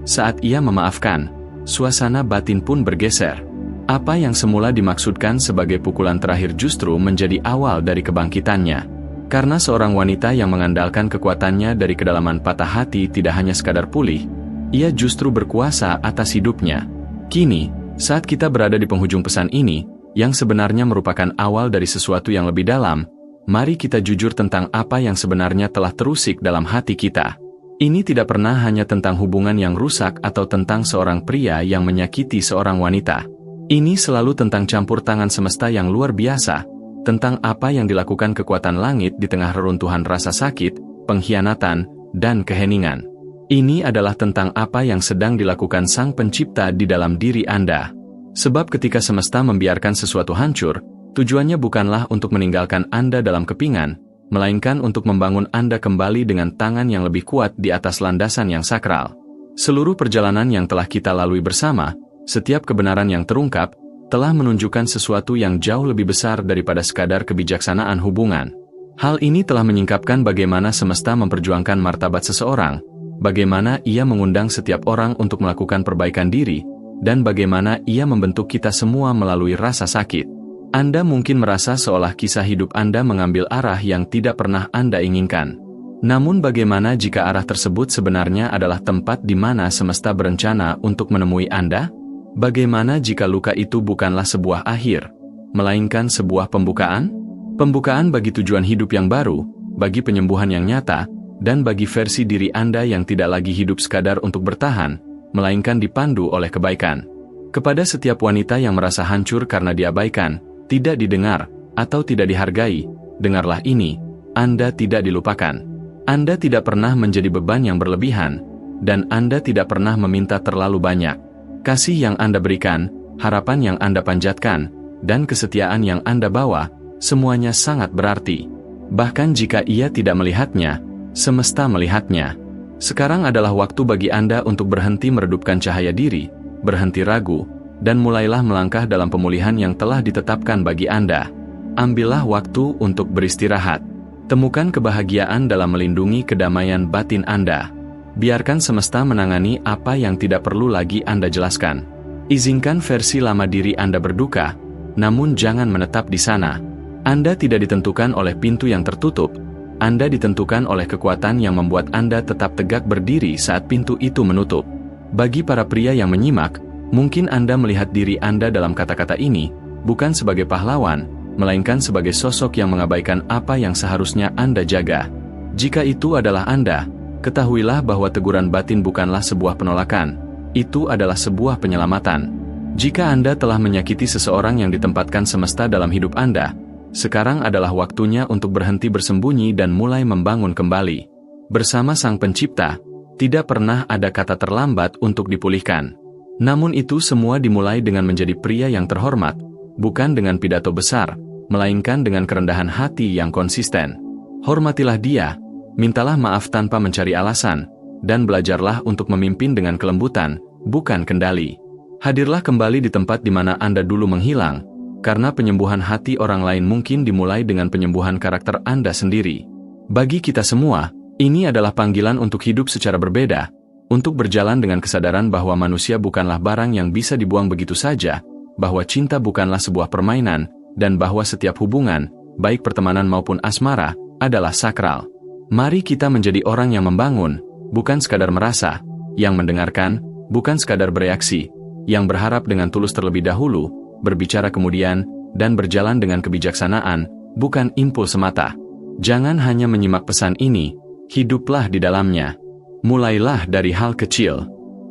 Speaker 1: Saat ia memaafkan, suasana batin pun bergeser. Apa yang semula dimaksudkan sebagai pukulan terakhir justru menjadi awal dari kebangkitannya. Karena seorang wanita yang mengandalkan kekuatannya dari kedalaman patah hati tidak hanya sekadar pulih, ia justru berkuasa atas hidupnya. Kini, saat kita berada di penghujung pesan ini, yang sebenarnya merupakan awal dari sesuatu yang lebih dalam, mari kita jujur tentang apa yang sebenarnya telah terusik dalam hati kita. Ini tidak pernah hanya tentang hubungan yang rusak atau tentang seorang pria yang menyakiti seorang wanita. Ini selalu tentang campur tangan semesta yang luar biasa, tentang apa yang dilakukan kekuatan langit di tengah reruntuhan rasa sakit, pengkhianatan, dan keheningan. Ini adalah tentang apa yang sedang dilakukan Sang Pencipta di dalam diri Anda. Sebab ketika semesta membiarkan sesuatu hancur, tujuannya bukanlah untuk meninggalkan Anda dalam kepingan, melainkan untuk membangun Anda kembali dengan tangan yang lebih kuat di atas landasan yang sakral. Seluruh perjalanan yang telah kita lalui bersama, setiap kebenaran yang terungkap, telah menunjukkan sesuatu yang jauh lebih besar daripada sekadar kebijaksanaan hubungan. Hal ini telah menyingkapkan bagaimana semesta memperjuangkan martabat seseorang, bagaimana ia mengundang setiap orang untuk melakukan perbaikan diri, dan bagaimana ia membentuk kita semua melalui rasa sakit. Anda mungkin merasa seolah kisah hidup Anda mengambil arah yang tidak pernah Anda inginkan. Namun bagaimana jika arah tersebut sebenarnya adalah tempat di mana semesta berencana untuk menemui Anda? Bagaimana jika luka itu bukanlah sebuah akhir, melainkan sebuah pembukaan? Pembukaan bagi tujuan hidup yang baru, bagi penyembuhan yang nyata, dan bagi versi diri Anda yang tidak lagi hidup sekadar untuk bertahan, melainkan dipandu oleh kebaikan. Kepada setiap wanita yang merasa hancur karena diabaikan, tidak didengar, atau tidak dihargai, dengarlah ini, Anda tidak dilupakan. Anda tidak pernah menjadi beban yang berlebihan, dan Anda tidak pernah meminta terlalu banyak. Kasih yang Anda berikan, harapan yang Anda panjatkan, dan kesetiaan yang Anda bawa, semuanya sangat berarti. Bahkan jika ia tidak melihatnya, semesta melihatnya. Sekarang adalah waktu bagi Anda untuk berhenti meredupkan cahaya diri, berhenti ragu, dan mulailah melangkah dalam pemulihan yang telah ditetapkan bagi Anda. Ambillah waktu untuk beristirahat. Temukan kebahagiaan dalam melindungi kedamaian batin Anda. Biarkan semesta menangani apa yang tidak perlu lagi Anda jelaskan. Izinkan versi lama diri Anda berduka, namun jangan menetap di sana. Anda tidak ditentukan oleh pintu yang tertutup, Anda ditentukan oleh kekuatan yang membuat Anda tetap tegak berdiri saat pintu itu menutup. Bagi para pria yang menyimak, mungkin Anda melihat diri Anda dalam kata-kata ini, bukan sebagai pahlawan, melainkan sebagai sosok yang mengabaikan apa yang seharusnya Anda jaga. Jika itu adalah Anda, ketahuilah bahwa teguran batin bukanlah sebuah penolakan, itu adalah sebuah penyelamatan. Jika Anda telah menyakiti seseorang yang ditempatkan semesta dalam hidup Anda, sekarang adalah waktunya untuk berhenti bersembunyi dan mulai membangun kembali. Bersama Sang Pencipta, tidak pernah ada kata terlambat untuk dipulihkan. Namun itu semua dimulai dengan menjadi pria yang terhormat, bukan dengan pidato besar, melainkan dengan kerendahan hati yang konsisten. Hormatilah dia, mintalah maaf tanpa mencari alasan, dan belajarlah untuk memimpin dengan kelembutan, bukan kendali. Hadirlah kembali di tempat di mana Anda dulu menghilang, karena penyembuhan hati orang lain mungkin dimulai dengan penyembuhan karakter Anda sendiri. Bagi kita semua, ini adalah panggilan untuk hidup secara berbeda, untuk berjalan dengan kesadaran bahwa manusia bukanlah barang yang bisa dibuang begitu saja, bahwa cinta bukanlah sebuah permainan, dan bahwa setiap hubungan, baik pertemanan maupun asmara, adalah sakral. Mari kita menjadi orang yang membangun, bukan sekadar merasa, yang mendengarkan, bukan sekadar bereaksi, yang berharap dengan tulus terlebih dahulu, berbicara kemudian, dan berjalan dengan kebijaksanaan, bukan impuls semata. Jangan hanya menyimak pesan ini, hiduplah di dalamnya. Mulailah dari hal kecil.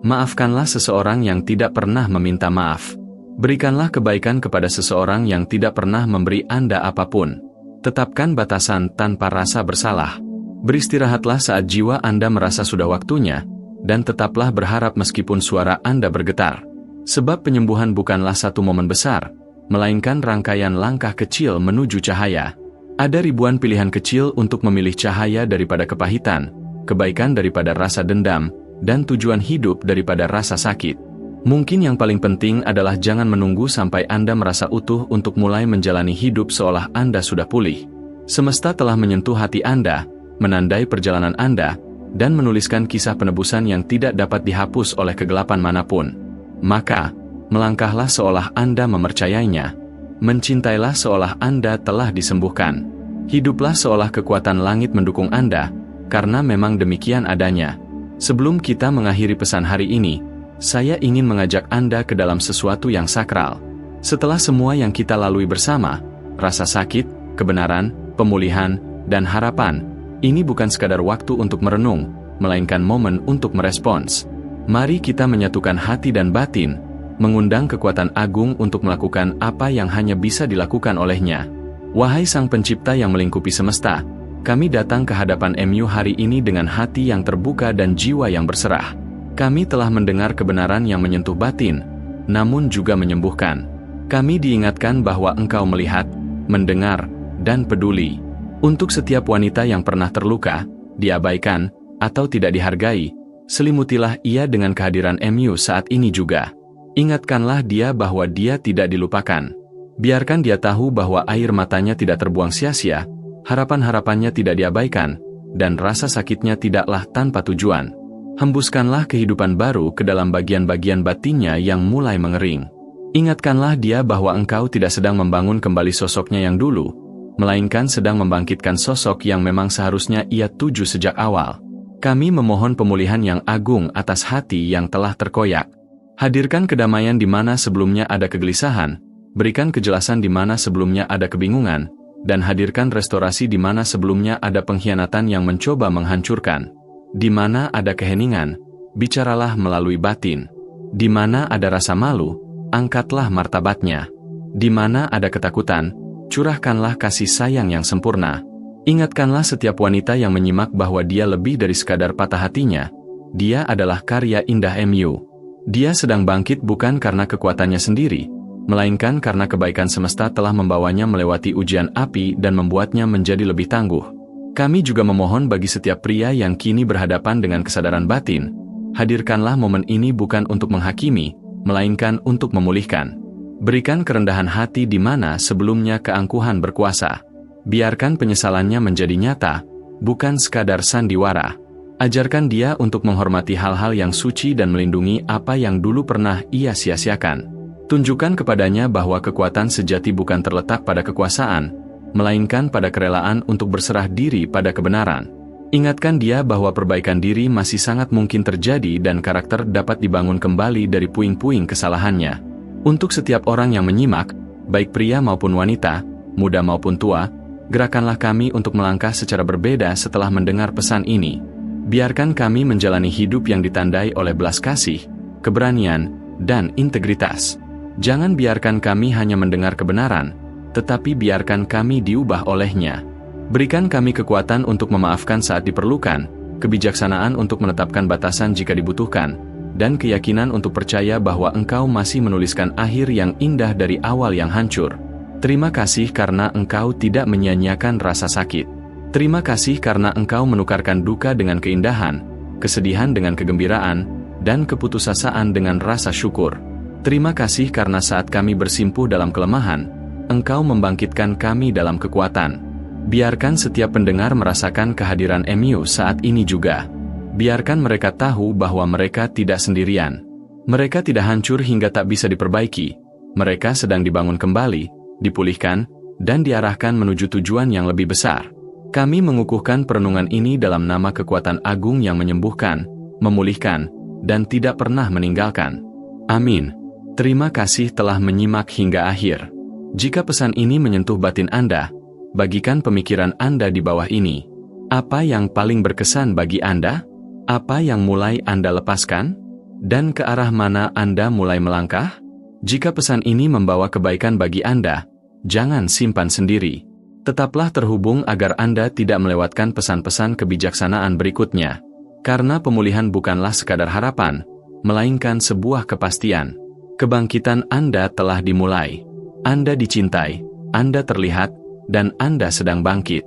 Speaker 1: Maafkanlah seseorang yang tidak pernah meminta maaf. Berikanlah kebaikan kepada seseorang yang tidak pernah memberi Anda apapun. Tetapkan batasan tanpa rasa bersalah. Beristirahatlah saat jiwa Anda merasa sudah waktunya, dan tetaplah berharap meskipun suara Anda bergetar. Sebab penyembuhan bukanlah satu momen besar, melainkan rangkaian langkah kecil menuju cahaya. Ada ribuan pilihan kecil untuk memilih cahaya daripada kepahitan, kebaikan daripada rasa dendam, dan tujuan hidup daripada rasa sakit. Mungkin yang paling penting adalah jangan menunggu sampai Anda merasa utuh untuk mulai menjalani hidup seolah Anda sudah pulih. Semesta telah menyentuh hati Anda, menandai perjalanan Anda, dan menuliskan kisah penebusan yang tidak dapat dihapus oleh kegelapan manapun. Maka, melangkahlah seolah Anda mempercayainya. Mencintailah seolah Anda telah disembuhkan. Hiduplah seolah kekuatan langit mendukung Anda, karena memang demikian adanya. Sebelum kita mengakhiri pesan hari ini, saya ingin mengajak Anda ke dalam sesuatu yang sakral. Setelah semua yang kita lalui bersama, rasa sakit, kebenaran, pemulihan, dan harapan, ini bukan sekadar waktu untuk merenung, melainkan momen untuk merespons. Mari kita menyatukan hati dan batin, mengundang kekuatan agung untuk melakukan apa yang hanya bisa dilakukan olehnya. Wahai Sang Pencipta yang melingkupi semesta, kami datang ke hadapan MU hari ini dengan hati yang terbuka dan jiwa yang berserah. Kami telah mendengar kebenaran yang menyentuh batin, namun juga menyembuhkan. Kami diingatkan bahwa Engkau melihat, mendengar, dan peduli. Untuk setiap wanita yang pernah terluka, diabaikan, atau tidak dihargai, selimutilah ia dengan kehadiran MU saat ini juga. Ingatkanlah dia bahwa dia tidak dilupakan. Biarkan dia tahu bahwa air matanya tidak terbuang sia-sia, harapan-harapannya tidak diabaikan, dan rasa sakitnya tidaklah tanpa tujuan. Hembuskanlah kehidupan baru ke dalam bagian-bagian batinnya yang mulai mengering. Ingatkanlah dia bahwa engkau tidak sedang membangun kembali sosoknya yang dulu, melainkan sedang membangkitkan sosok yang memang seharusnya ia tuju sejak awal. Kami memohon pemulihan yang agung atas hati yang telah terkoyak. Hadirkan kedamaian di mana sebelumnya ada kegelisahan, berikan kejelasan di mana sebelumnya ada kebingungan, dan hadirkan restorasi di mana sebelumnya ada pengkhianatan yang mencoba menghancurkan. Di mana ada keheningan, bicaralah melalui batin. Di mana ada rasa malu, angkatlah martabatnya. Di mana ada ketakutan, curahkanlah kasih sayang yang sempurna. Ingatkanlah setiap wanita yang menyimak bahwa dia lebih dari sekadar patah hatinya. Dia adalah karya indah MU. Dia sedang bangkit bukan karena kekuatannya sendiri, melainkan karena kebaikan semesta telah membawanya melewati ujian api dan membuatnya menjadi lebih tangguh. Kami juga memohon bagi setiap pria yang kini berhadapan dengan kesadaran batin, hadirkanlah momen ini bukan untuk menghakimi, melainkan untuk memulihkan. Berikan kerendahan hati di mana sebelumnya keangkuhan berkuasa. Biarkan penyesalannya menjadi nyata, bukan sekadar sandiwara. Ajarkan dia untuk menghormati hal-hal yang suci dan melindungi apa yang dulu pernah ia sia-siakan. Tunjukkan kepadanya bahwa kekuatan sejati bukan terletak pada kekuasaan, melainkan pada kerelaan untuk berserah diri pada kebenaran. Ingatkan dia bahwa perbaikan diri masih sangat mungkin terjadi dan karakter dapat dibangun kembali dari puing-puing kesalahannya. Untuk setiap orang yang menyimak, baik pria maupun wanita, muda maupun tua, gerakanlah kami untuk melangkah secara berbeda setelah mendengar pesan ini. Biarkan kami menjalani hidup yang ditandai oleh belas kasih, keberanian, dan integritas. Jangan biarkan kami hanya mendengar kebenaran, tetapi biarkan kami diubah olehnya. Berikan kami kekuatan untuk memaafkan saat diperlukan, kebijaksanaan untuk menetapkan batasan jika dibutuhkan, dan keyakinan untuk percaya bahwa Engkau masih menuliskan akhir yang indah dari awal yang hancur. Terima kasih karena Engkau tidak menyia-nyiakan rasa sakit. Terima kasih karena Engkau menukarkan duka dengan keindahan, kesedihan dengan kegembiraan, dan keputusasaan dengan rasa syukur. Terima kasih karena saat kami bersimpuh dalam kelemahan, Engkau membangkitkan kami dalam kekuatan. Biarkan setiap pendengar merasakan kehadiran MU saat ini juga. Biarkan mereka tahu bahwa mereka tidak sendirian. Mereka tidak hancur hingga tak bisa diperbaiki. Mereka sedang dibangun kembali, dipulihkan, dan diarahkan menuju tujuan yang lebih besar. Kami mengukuhkan perenungan ini dalam nama kekuatan agung yang menyembuhkan, memulihkan, dan tidak pernah meninggalkan. Amin. Terima kasih telah menyimak hingga akhir. Jika pesan ini menyentuh batin Anda, bagikan pemikiran Anda di bawah ini. Apa yang paling berkesan bagi Anda? Apa yang mulai Anda lepaskan? Dan ke arah mana Anda mulai melangkah? Jika pesan ini membawa kebaikan bagi Anda, jangan simpan sendiri. Tetaplah terhubung agar Anda tidak melewatkan pesan-pesan kebijaksanaan berikutnya. Karena pemulihan bukanlah sekadar harapan, melainkan sebuah kepastian. Kebangkitan Anda telah dimulai. Anda dicintai, Anda terlihat, dan Anda sedang bangkit.